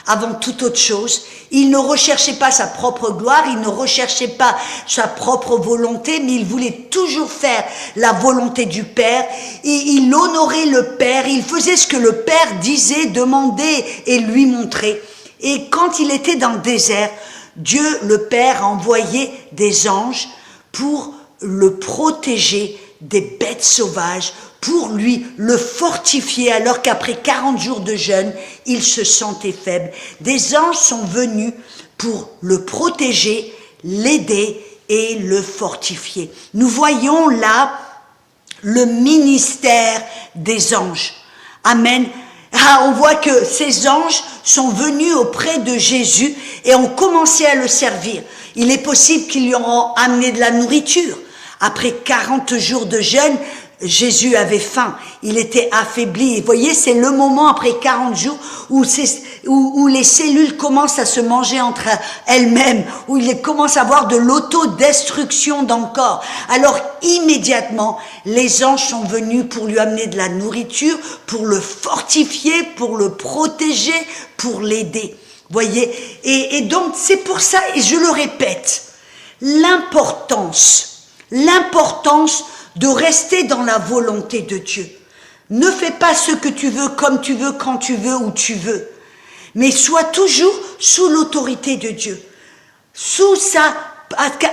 avant toute autre chose. Il ne recherchait pas sa propre gloire, il ne recherchait pas sa propre volonté, mais il voulait toujours faire la volonté du Père. Et il honorait le Père, il faisait ce que le Père disait, demandait et lui montrait. Et quand il était dans le désert, Dieu, le Père, a envoyé des anges pour le protéger des bêtes sauvages, pour lui le fortifier, alors qu'après 40 jours de jeûne, il se sentait faible. Des anges sont venus pour le protéger, l'aider et le fortifier. Nous voyons là le ministère des anges. Amen. Ah, on voit que ces anges sont venus auprès de Jésus et ont commencé à le servir. Il est possible qu'ils lui auront amené de la nourriture. Après 40 jours de jeûne, Jésus avait faim, il était affaibli. Et vous voyez, c'est le moment après 40 jours où les cellules commencent à se manger entre elles-mêmes, où il commence à avoir de l'autodestruction dans le corps. Alors immédiatement, les anges sont venus pour lui amener de la nourriture, pour le fortifier, pour le protéger, pour l'aider. Voyez, et donc c'est pour ça, et je le répète, l'importance de rester dans la volonté de Dieu. Ne fais pas ce que tu veux, comme tu veux, quand tu veux, où tu veux. Mais sois toujours sous l'autorité de Dieu.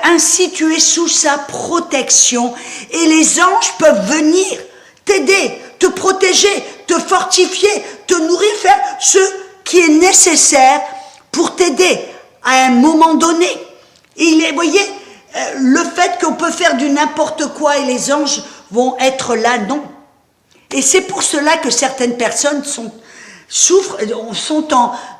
Ainsi tu es sous sa protection. Et les anges peuvent venir t'aider, te protéger, te fortifier, te nourrir, faire ce qui est nécessaire pour t'aider à un moment donné. Vous voyez, le fait qu'on peut faire du n'importe quoi et les anges vont être là, non. Et c'est pour cela que certaines personnes souffrent, sont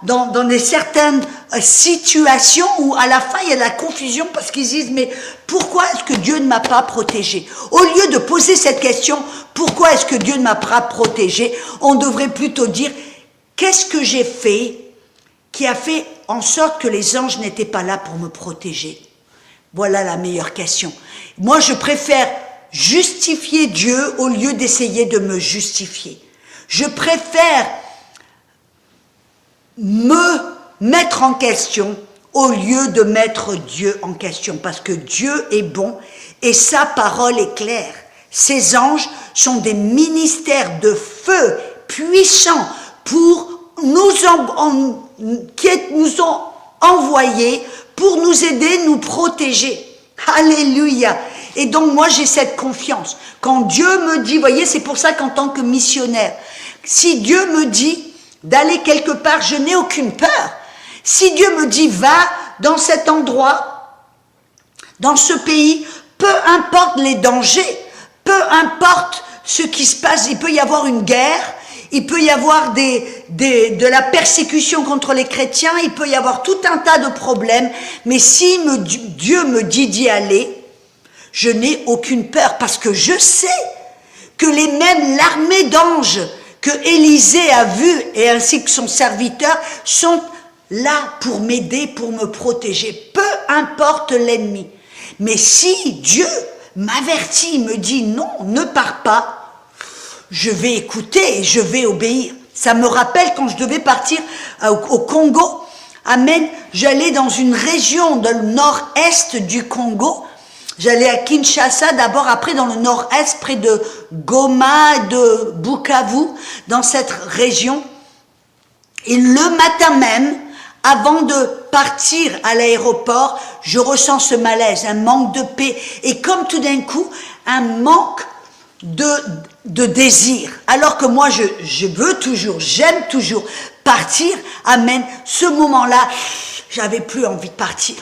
dans des certaines situations où à la fin il y a de la confusion parce qu'ils disent mais pourquoi est-ce que Dieu ne m'a pas protégé? Au lieu de poser cette question, pourquoi est-ce que Dieu ne m'a pas protégé, on devrait plutôt dire qu'est-ce que j'ai fait qui a fait en sorte que les anges n'étaient pas là pour me protéger? Voilà la meilleure question. Moi, je préfère justifier Dieu au lieu d'essayer de me justifier. Je préfère me mettre en question au lieu de mettre Dieu en question, parce que Dieu est bon et sa parole est claire. Ces anges sont des ministères de feu puissants pour qui nous ont envoyés pour nous aider, nous protéger. Alléluia. Et donc moi j'ai cette confiance. Quand Dieu me dit, voyez, c'est pour ça qu'en tant que missionnaire, si Dieu me dit d'aller quelque part, je n'ai aucune peur. Si Dieu me dit va dans cet endroit, dans ce pays, peu importe les dangers, peu importe ce qui se passe, il peut y avoir une guerre, il peut y avoir de la persécution contre les chrétiens, il peut y avoir tout un tas de problèmes, mais si Dieu me dit d'y aller, je n'ai aucune peur parce que je sais que l'armée d'anges que Élisée a vue et ainsi que son serviteur sont là pour m'aider, pour me protéger, peu importe l'ennemi. Mais si Dieu m'avertit, me dit non, ne pars pas, je vais écouter et je vais obéir. Ça me rappelle quand je devais partir au Congo. Amen. J'allais dans une région dans le nord-est du Congo. J'allais à Kinshasa d'abord, après dans le nord-est, près de Goma, de Bukavu, dans cette région. Et le matin même, avant de partir à l'aéroport, je ressens ce malaise, un manque de paix. Et comme tout d'un coup, un manque de désir, alors que moi je veux toujours, j'aime toujours partir. Amen. Ce moment-là, j'avais plus envie de partir.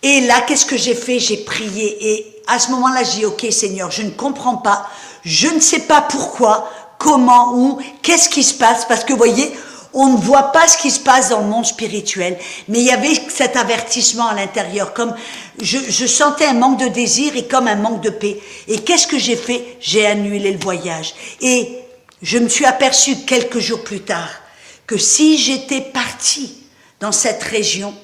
Et là, qu'est-ce que j'ai fait? J'ai prié et à ce moment-là, j'ai dit ok Seigneur, je ne comprends pas, je ne sais pas pourquoi, comment, où, qu'est-ce qui se passe, parce que vous voyez, on ne voit pas ce qui se passe dans le monde spirituel, mais il y avait cet avertissement à l'intérieur, comme je sentais un manque de désir et comme un manque de paix. Et qu'est-ce que j'ai fait? J'ai annulé le voyage. Et je me suis aperçu quelques jours plus tard que si j'étais partie dans cette région,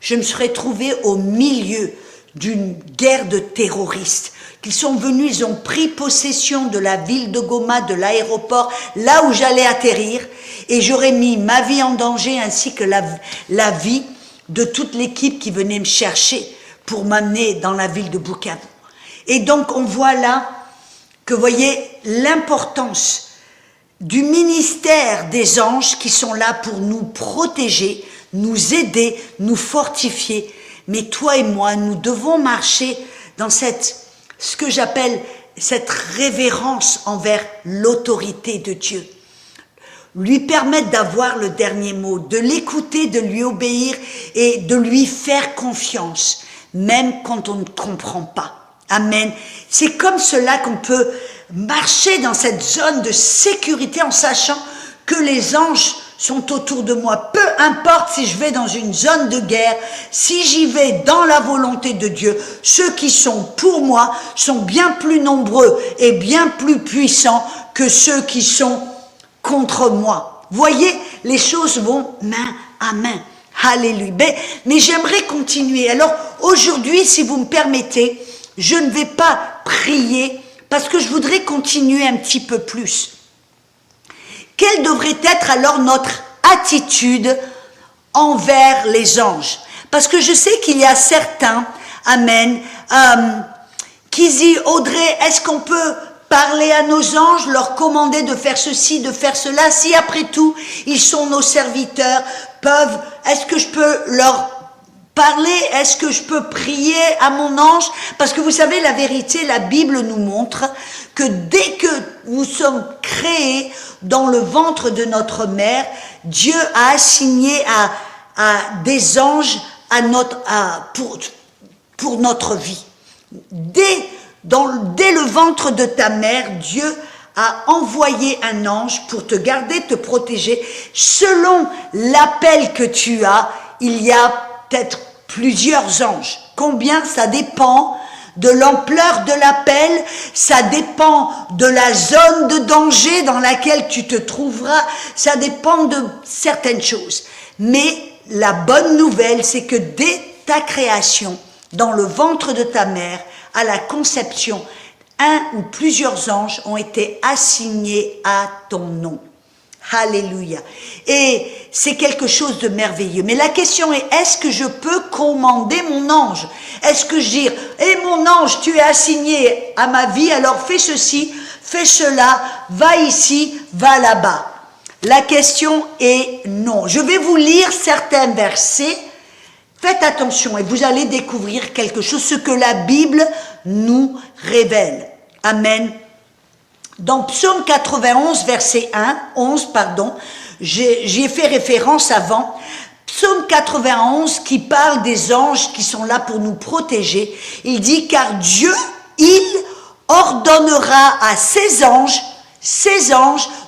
je me serais trouvée au milieu d'une guerre de terroristes, qu'ils sont venus, ils ont pris possession de la ville de Goma, de l'aéroport, là où j'allais atterrir, et j'aurais mis ma vie en danger ainsi que la vie de toute l'équipe qui venait me chercher pour m'amener dans la ville de Bukavu. Et donc on voit là que, voyez, l'importance du ministère des anges qui sont là pour nous protéger, nous aider, nous fortifier. Mais toi et moi, nous devons marcher dans ce que j'appelle cette révérence envers l'autorité de Dieu. Lui permettre d'avoir le dernier mot, de l'écouter, de lui obéir et de lui faire confiance, même quand on ne comprend pas. Amen. C'est comme cela qu'on peut marcher dans cette zone de sécurité en sachant que les anges sont autour de moi. Peu importe si je vais dans une zone de guerre, si j'y vais dans la volonté de Dieu, ceux qui sont pour moi sont bien plus nombreux et bien plus puissants que ceux qui sont contre moi. Voyez, les choses vont main à main. Alléluia. Mais j'aimerais continuer. Alors aujourd'hui, si vous me permettez, je ne vais pas prier parce que je voudrais continuer un petit peu plus. Quelle devrait être alors notre attitude envers les anges? Parce que je sais qu'il y a certains, amen, qui disent, Audrey, est-ce qu'on peut parler à nos anges, leur commander de faire ceci, de faire cela, si après tout, ils sont nos serviteurs, est-ce que je peux leur parler, est-ce que je peux prier à mon ange? Parce que vous savez, la vérité, la Bible nous montre que dès que nous sommes créés dans le ventre de notre mère, Dieu a assigné à des anges pour notre vie. Dès le ventre de ta mère, Dieu a envoyé un ange pour te garder, te protéger. Selon l'appel que tu as, il y a peut-être plusieurs anges. Combien? Ça dépend de l'ampleur de l'appel, ça dépend de la zone de danger dans laquelle tu te trouveras, ça dépend de certaines choses. Mais la bonne nouvelle, c'est que dès ta création, dans le ventre de ta mère, à la conception, un ou plusieurs anges ont été assignés à ton nom. Alléluia. Et c'est quelque chose de merveilleux. Mais la question est, est-ce que je peux commander mon ange? Est-ce que je dis, mon ange, tu es assigné à ma vie, alors fais ceci, fais cela, va ici, va là-bas? La question est non. Je vais vous lire certains versets. Faites attention et vous allez découvrir quelque chose, ce que la Bible nous révèle. Amen. Dans Psaume 91, verset 11, j'y ai fait référence avant. Psaume 91 qui parle des anges qui sont là pour nous protéger. Il dit, car Dieu, il ordonnera à ses anges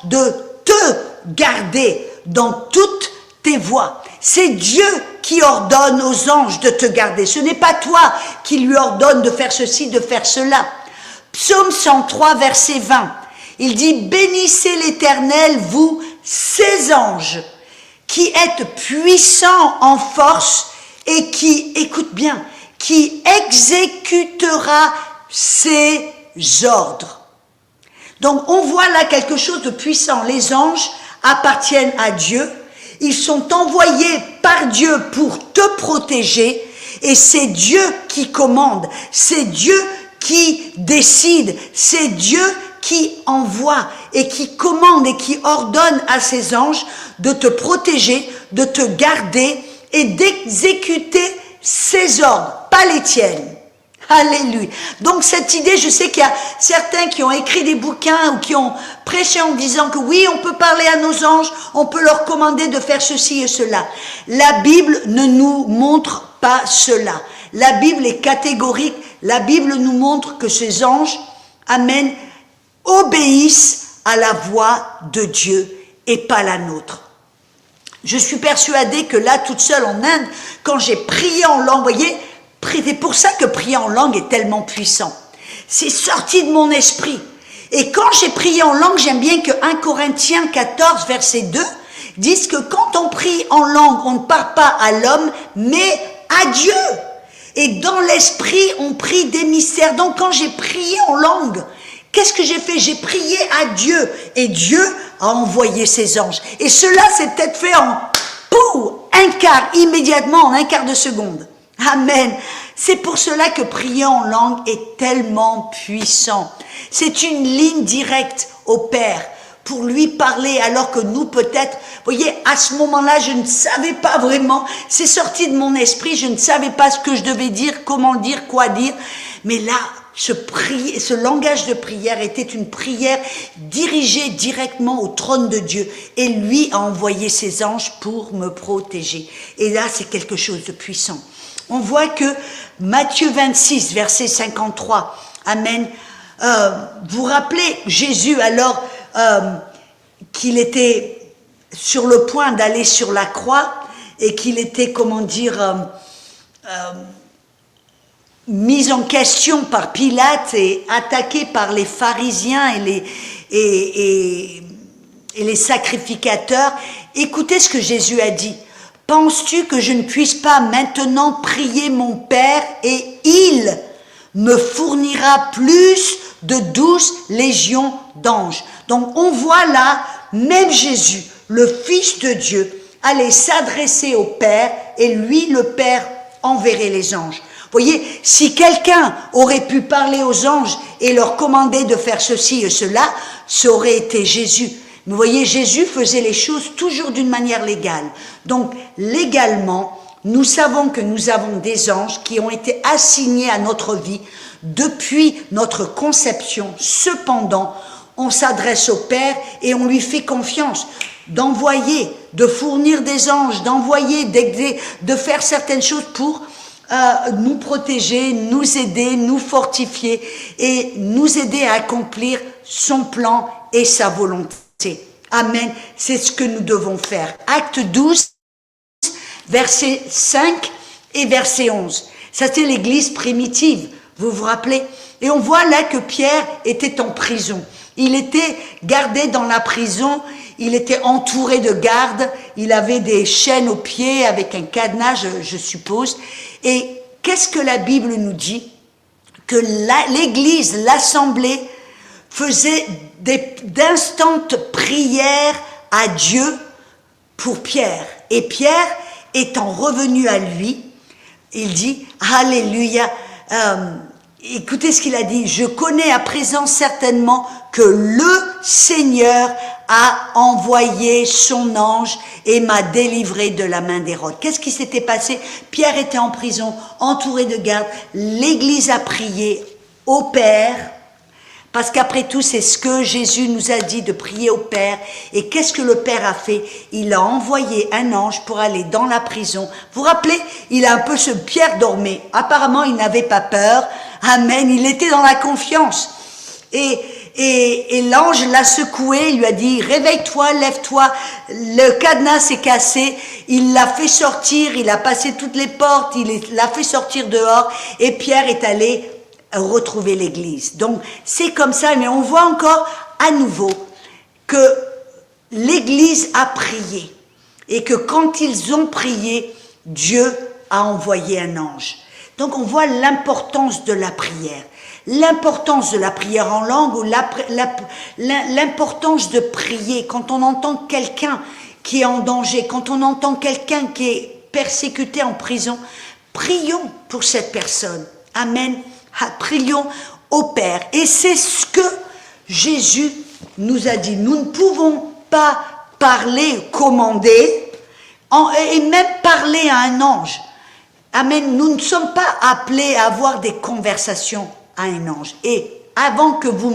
de te garder dans toutes tes voies. C'est Dieu qui ordonne aux anges de te garder. Ce n'est pas toi qui lui ordonne de faire ceci, de faire cela. Psaume 103, verset 20. Il dit, bénissez l'Éternel, vous, ses anges, qui êtes puissants en force et qui, écoute bien, qui exécutera ses ordres. Donc, on voit là quelque chose de puissant. Les anges appartiennent à Dieu. Ils sont envoyés par Dieu pour te protéger et c'est Dieu qui commande, c'est Dieu qui décide, c'est Dieu qui envoie et qui commande et qui ordonne à ses anges de te protéger, de te garder et d'exécuter ses ordres, pas les tiennes. Alléluia. Donc cette idée, je sais qu'il y a certains qui ont écrit des bouquins ou qui ont prêché en disant que oui, on peut parler à nos anges, on peut leur commander de faire ceci et cela. La Bible ne nous montre pas cela. La Bible est catégorique. La Bible nous montre que ces anges, amen, obéissent à la voix de Dieu et pas la nôtre. Je suis persuadée que là, toute seule en Inde, quand j'ai prié en langue, voyez, c'est pour ça que prier en langue est tellement puissant. C'est sorti de mon esprit. Et quand j'ai prié en langue, j'aime bien que 1 Corinthiens 14, verset 2, dise que quand on prie en langue, on ne parle pas à l'homme, mais à Dieu. Et dans l'esprit, on prie des mystères. Donc quand j'ai prié en langue, qu'est-ce que j'ai fait? J'ai prié à Dieu. Et Dieu a envoyé ses anges. Et cela s'est peut-être fait en immédiatement, en un quart de seconde. Amen. C'est pour cela que prier en langue est tellement puissant. C'est une ligne directe au Père pour lui parler, alors que nous peut-être, voyez, à ce moment-là, je ne savais pas vraiment, c'est sorti de mon esprit, je ne savais pas ce que je devais dire, comment dire, quoi dire, mais là, ce langage de prière était une prière dirigée directement au trône de Dieu, et lui a envoyé ses anges pour me protéger. Et là, c'est quelque chose de puissant. On voit que Matthieu 26, verset 53, Amen. Vous rappelez Jésus alors qu'il était sur le point d'aller sur la croix et qu'il était, comment dire, mis en question par Pilate et attaqué par les pharisiens et les sacrificateurs. Écoutez ce que Jésus a dit. Penses-tu que je ne puisse pas maintenant prier mon Père et il me fournira plus de 12 légions d'anges? Donc on voit là, même Jésus, le Fils de Dieu, aller s'adresser au Père et lui, le Père, enverrait les anges. Vous voyez, si quelqu'un aurait pu parler aux anges et leur commander de faire ceci et cela, ça aurait été Jésus. Mais vous voyez, Jésus faisait les choses toujours d'une manière légale. Donc, légalement, nous savons que nous avons des anges qui ont été assignés à notre vie depuis notre conception. Cependant, on s'adresse au Père et on lui fait confiance d'envoyer, de fournir des anges, d'envoyer, de faire certaines choses pour nous protéger, nous aider, nous fortifier et nous aider à accomplir son plan et sa volonté. Amen. C'est ce que nous devons faire. Acte 12, verset 5 et verset 11. Ça, c'est l'église primitive, vous vous rappelez? Et on voit là que Pierre était en prison. Il était gardé dans la prison, il était entouré de gardes, il avait des chaînes aux pieds avec un cadenas, je suppose. Et qu'est-ce que la Bible nous dit? Que l'église, l'assemblée, faisait d'instantes prières à Dieu pour Pierre. Et Pierre, étant revenu à lui, il dit, Alléluia, écoutez ce qu'il a dit, je connais à présent certainement que le Seigneur a envoyé son ange et m'a délivré de la main d'Hérode. Qu'est-ce qui s'était passé? Pierre était en prison, entouré de gardes, l'église a prié au Père, parce qu'après tout, c'est ce que Jésus nous a dit de prier au Père. Et qu'est-ce que le Père a fait? Il a envoyé un ange pour aller dans la prison. Vous vous rappelez? Il a un peu Pierre dormait. Apparemment, il n'avait pas peur. Amen. Il était dans la confiance. Et l'ange l'a secoué. Il lui a dit, réveille-toi, lève-toi. Le cadenas s'est cassé. Il l'a fait sortir. Il a passé toutes les portes. Il l'a fait sortir dehors. Et Pierre est allé retrouver l'église. Donc c'est comme ça, mais on voit encore à nouveau que l'église a prié et que quand ils ont prié, Dieu a envoyé un ange. Donc on voit l'importance de la prière, l'importance de la prière en langue ou l'importance de prier quand on entend quelqu'un qui est en danger, quand on entend quelqu'un qui est persécuté en prison, prions pour cette personne. Amen. Prions au Père. Et c'est ce que Jésus nous a dit. Nous ne pouvons pas parler, commander, et même parler à un ange. Amen. Nous ne sommes pas appelés à avoir des conversations à un ange. Et avant que vous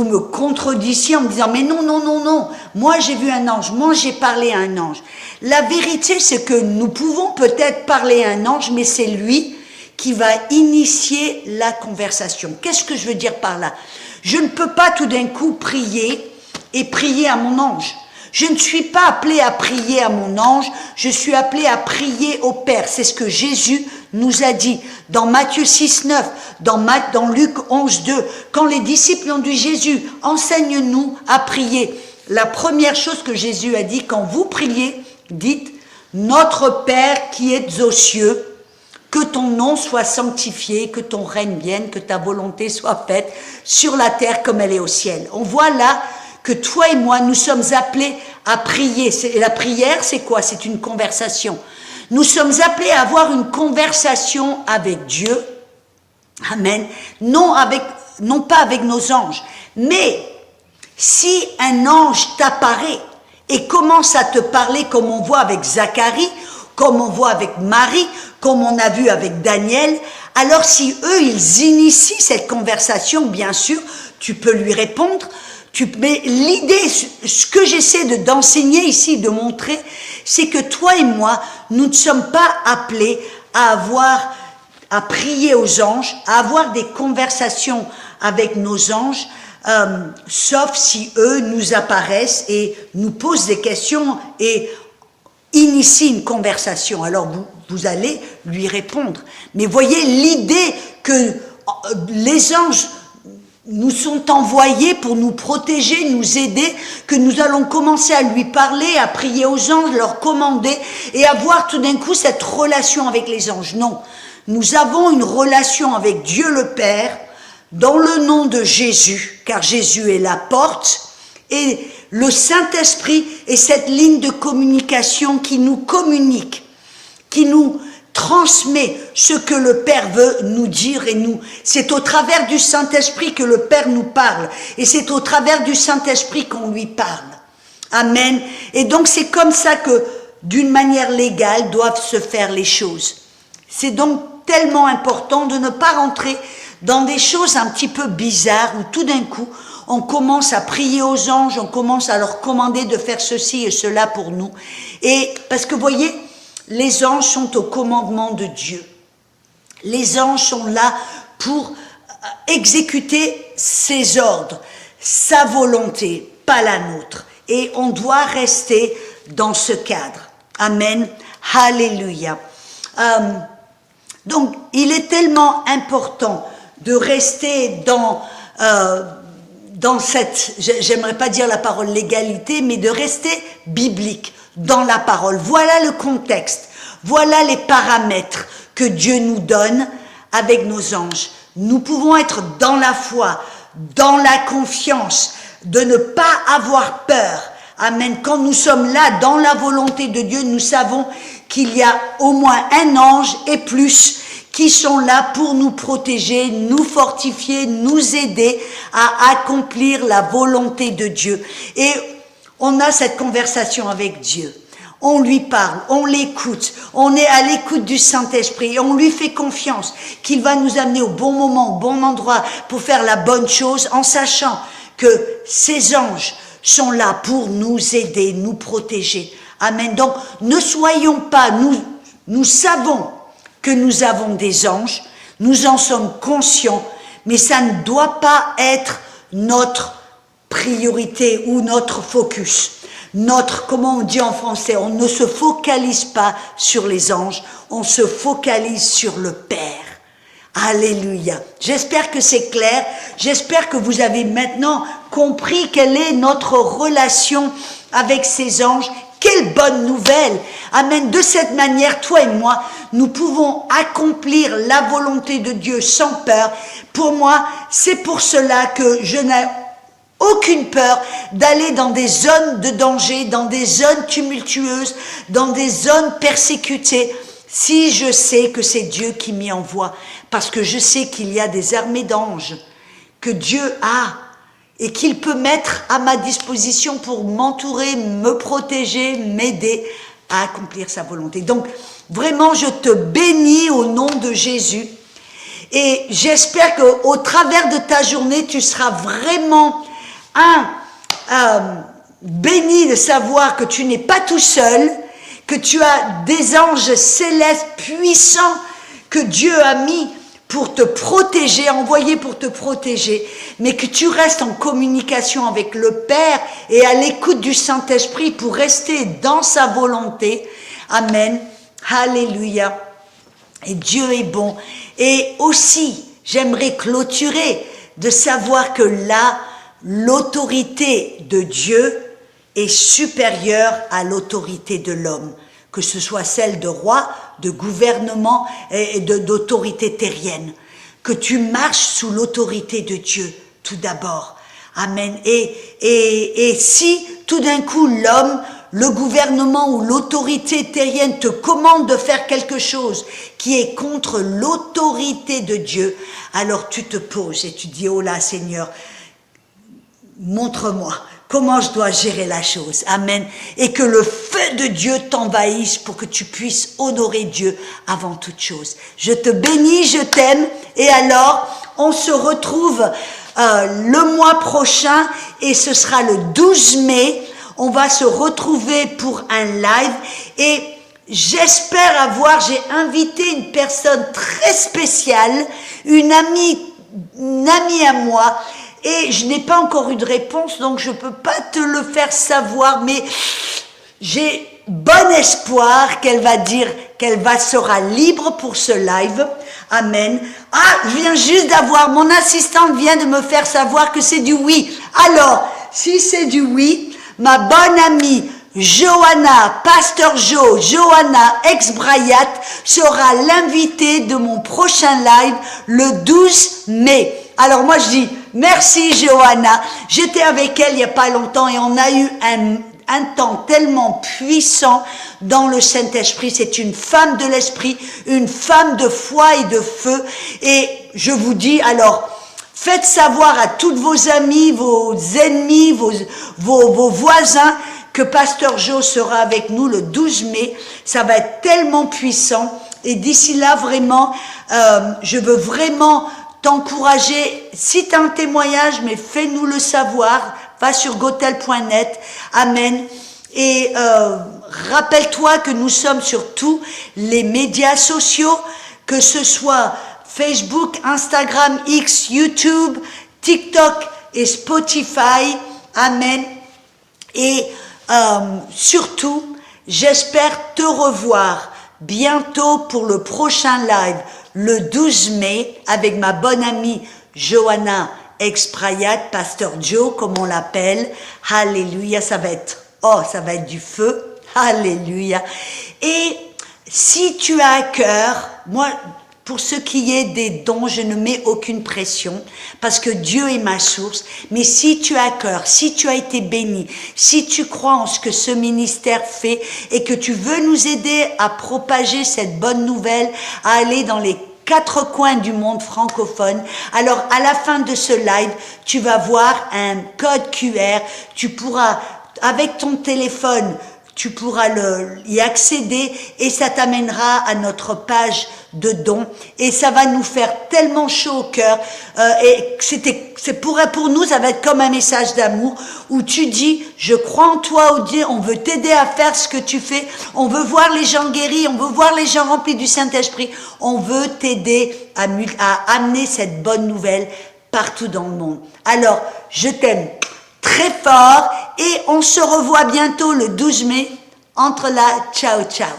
me contredissiez en me disant, mais non, moi j'ai vu un ange, moi j'ai parlé à un ange. La vérité, c'est que nous pouvons peut-être parler à un ange, mais c'est lui qui va initier la conversation. Qu'est-ce que je veux dire par là? Je ne peux pas tout d'un coup prier et prier à mon ange. Je ne suis pas appelé à prier à mon ange, je suis appelé à prier au Père. C'est ce que Jésus nous a dit dans Matthieu 6, 9, dans Luc 11, 2. Quand les disciples ont dit, Jésus, enseigne-nous à prier. La première chose que Jésus a dit, quand vous priez, dites, notre Père qui êtes aux cieux, que ton nom soit sanctifié, que ton règne vienne, que ta volonté soit faite sur la terre comme elle est au ciel. On voit là que toi et moi, nous sommes appelés à prier. Et la prière, c'est quoi? C'est une conversation. Nous sommes appelés à avoir une conversation avec Dieu. Amen. Non pas avec nos anges. Mais si un ange t'apparaît et commence à te parler comme on voit avec Zacharie, comme on voit avec Marie, comme on a vu avec Daniel, alors si eux, ils initient cette conversation, bien sûr, tu peux lui répondre. Mais l'idée, ce que j'essaie d'enseigner ici, de montrer, c'est que toi et moi, nous ne sommes pas appelés à prier aux anges, à avoir des conversations avec nos anges, sauf si eux nous apparaissent et nous posent des questions et initient une conversation. Alors vous allez lui répondre. Mais voyez l'idée que les anges nous sont envoyés pour nous protéger, nous aider, que nous allons commencer à lui parler, à prier aux anges, leur commander et avoir tout d'un coup cette relation avec les anges. Non, nous avons une relation avec Dieu le Père dans le nom de Jésus, car Jésus est la porte, et le Saint-Esprit est cette ligne de communication qui nous communique, qui nous transmet ce que le Père veut nous dire et nous. C'est au travers du Saint-Esprit que le Père nous parle et c'est au travers du Saint-Esprit qu'on lui parle. Amen. Et donc c'est comme ça que d'une manière légale doivent se faire les choses. C'est donc tellement important de ne pas rentrer dans des choses un petit peu bizarres où tout d'un coup on commence à prier aux anges, on commence à leur commander de faire ceci et cela pour nous. Et parce que vous voyez, les anges sont au commandement de Dieu. Les anges sont là pour exécuter ses ordres, sa volonté, pas la nôtre. Et on doit rester dans ce cadre. Amen. Alléluia. Donc, il est tellement important de rester dans cette, j'aimerais pas dire la parole légalité, mais de rester biblique dans la parole. Voilà le contexte, voilà les paramètres que Dieu nous donne avec nos anges. Nous pouvons être dans la foi, dans la confiance, de ne pas avoir peur. Amen. Quand nous sommes là dans la volonté de Dieu, nous savons qu'il y a au moins un ange et plus qui sont là pour nous protéger, nous fortifier, nous aider à accomplir la volonté de Dieu. Et on a cette conversation avec Dieu. On lui parle, on l'écoute, on est à l'écoute du Saint-Esprit et on lui fait confiance qu'il va nous amener au bon moment, au bon endroit pour faire la bonne chose en sachant que ces anges sont là pour nous aider, nous protéger. Amen. Donc, ne soyons pas, nous savons que nous avons des anges, nous en sommes conscients, mais ça ne doit pas être notre priorité ou notre focus. Comment on dit en français, on ne se focalise pas sur les anges, on se focalise sur le Père. Alléluia. J'espère que c'est clair, j'espère que vous avez maintenant compris quelle est notre relation avec ces anges. Quelle bonne nouvelle! Amen. De cette manière, toi et moi, nous pouvons accomplir la volonté de Dieu sans peur. Pour moi, c'est pour cela que je n'ai aucune peur d'aller dans des zones de danger, dans des zones tumultueuses, dans des zones persécutées, si je sais que c'est Dieu qui m'y envoie, parce que je sais qu'il y a des armées d'anges que Dieu a et qu'il peut mettre à ma disposition pour m'entourer, me protéger, m'aider à accomplir sa volonté. Donc, vraiment, je te bénis au nom de Jésus et j'espère qu'au travers de ta journée, tu seras vraiment béni de savoir que tu n'es pas tout seul, que tu as des anges célestes puissants que Dieu a mis pour te protéger, envoyés pour te protéger, mais que tu restes en communication avec le Père et à l'écoute du Saint-Esprit pour rester dans sa volonté. Amen. Alléluia. Et Dieu est bon. Et aussi, j'aimerais clôturer de savoir que là, l'autorité de Dieu est supérieure à l'autorité de l'homme. que ce soit celle de roi, de gouvernement et d'autorité terrienne. Que tu marches sous l'autorité de Dieu, tout d'abord. Amen. Et si tout d'un coup l'homme, le gouvernement ou l'autorité terrienne te commande de faire quelque chose qui est contre l'autorité de Dieu, alors tu te poses et tu dis, oh là Seigneur, montre-moi comment je dois gérer la chose. Amen. Et que le feu de Dieu t'envahisse pour que tu puisses honorer Dieu avant toute chose. Je te bénis, je t'aime. Et alors, on se retrouve le mois prochain et ce sera le 12 mai. On va se retrouver pour un live et j'espère j'ai invité une personne très spéciale, une amie à moi. Et je n'ai pas encore eu de réponse, donc je ne peux pas te le faire savoir, mais j'ai bon espoir qu'elle va dire qu'elle sera libre pour ce live. Amen. Ah, je viens juste d'avoir, mon assistante vient de me faire savoir que c'est du oui. Alors, si c'est du oui, ma bonne amie Johanna, Pasteur Johanna ex-Brayat sera l'invitée de mon prochain live le 12 mai. Alors moi je dis merci Johanna, j'étais avec elle il n'y a pas longtemps et on a eu un temps tellement puissant dans le Saint-Esprit. C'est une femme de l'Esprit, une femme de foi et de feu. Et je vous dis alors, faites savoir à toutes vos amis, vos ennemis, vos voisins que Pasteur Jo sera avec nous le 12 mai. Ça va être tellement puissant. Et d'ici là, vraiment, je veux vraiment t'encourager. Si tu as un témoignage, mais fais-nous le savoir. Va sur gotel.net. Amen. Et rappelle-toi que nous sommes sur tous les médias sociaux, que ce soit Facebook, Instagram, X, YouTube, TikTok et Spotify. Amen. Et surtout, j'espère te revoir bientôt pour le prochain live, le 12 mai, avec ma bonne amie Johanna ex-Brayat, Pasteur Joe, comme on l'appelle. Alléluia, ça va être du feu. Alléluia. Et si tu as à cœur, moi, pour ce qui est des dons, je ne mets aucune pression parce que Dieu est ma source. Mais si tu as à cœur, si tu as été béni, si tu crois en ce que ce ministère fait et que tu veux nous aider à propager cette bonne nouvelle, à aller dans les 4 coins du monde francophone, alors à la fin de ce live, tu vas voir un code QR. Tu pourras, avec ton téléphone, tu pourras y accéder et ça t'amènera à notre page de dons et ça va nous faire tellement chaud au cœur et pour nous ça va être comme un message d'amour où tu dis je crois en toi, oh Dieu, on veut t'aider à faire ce que tu fais, on veut voir les gens guéris, on veut voir les gens remplis du Saint-Esprit, on veut t'aider à amener cette bonne nouvelle partout dans le monde. Alors je t'aime très fort et on se revoit bientôt le 12 mai. Entre là, ciao ciao.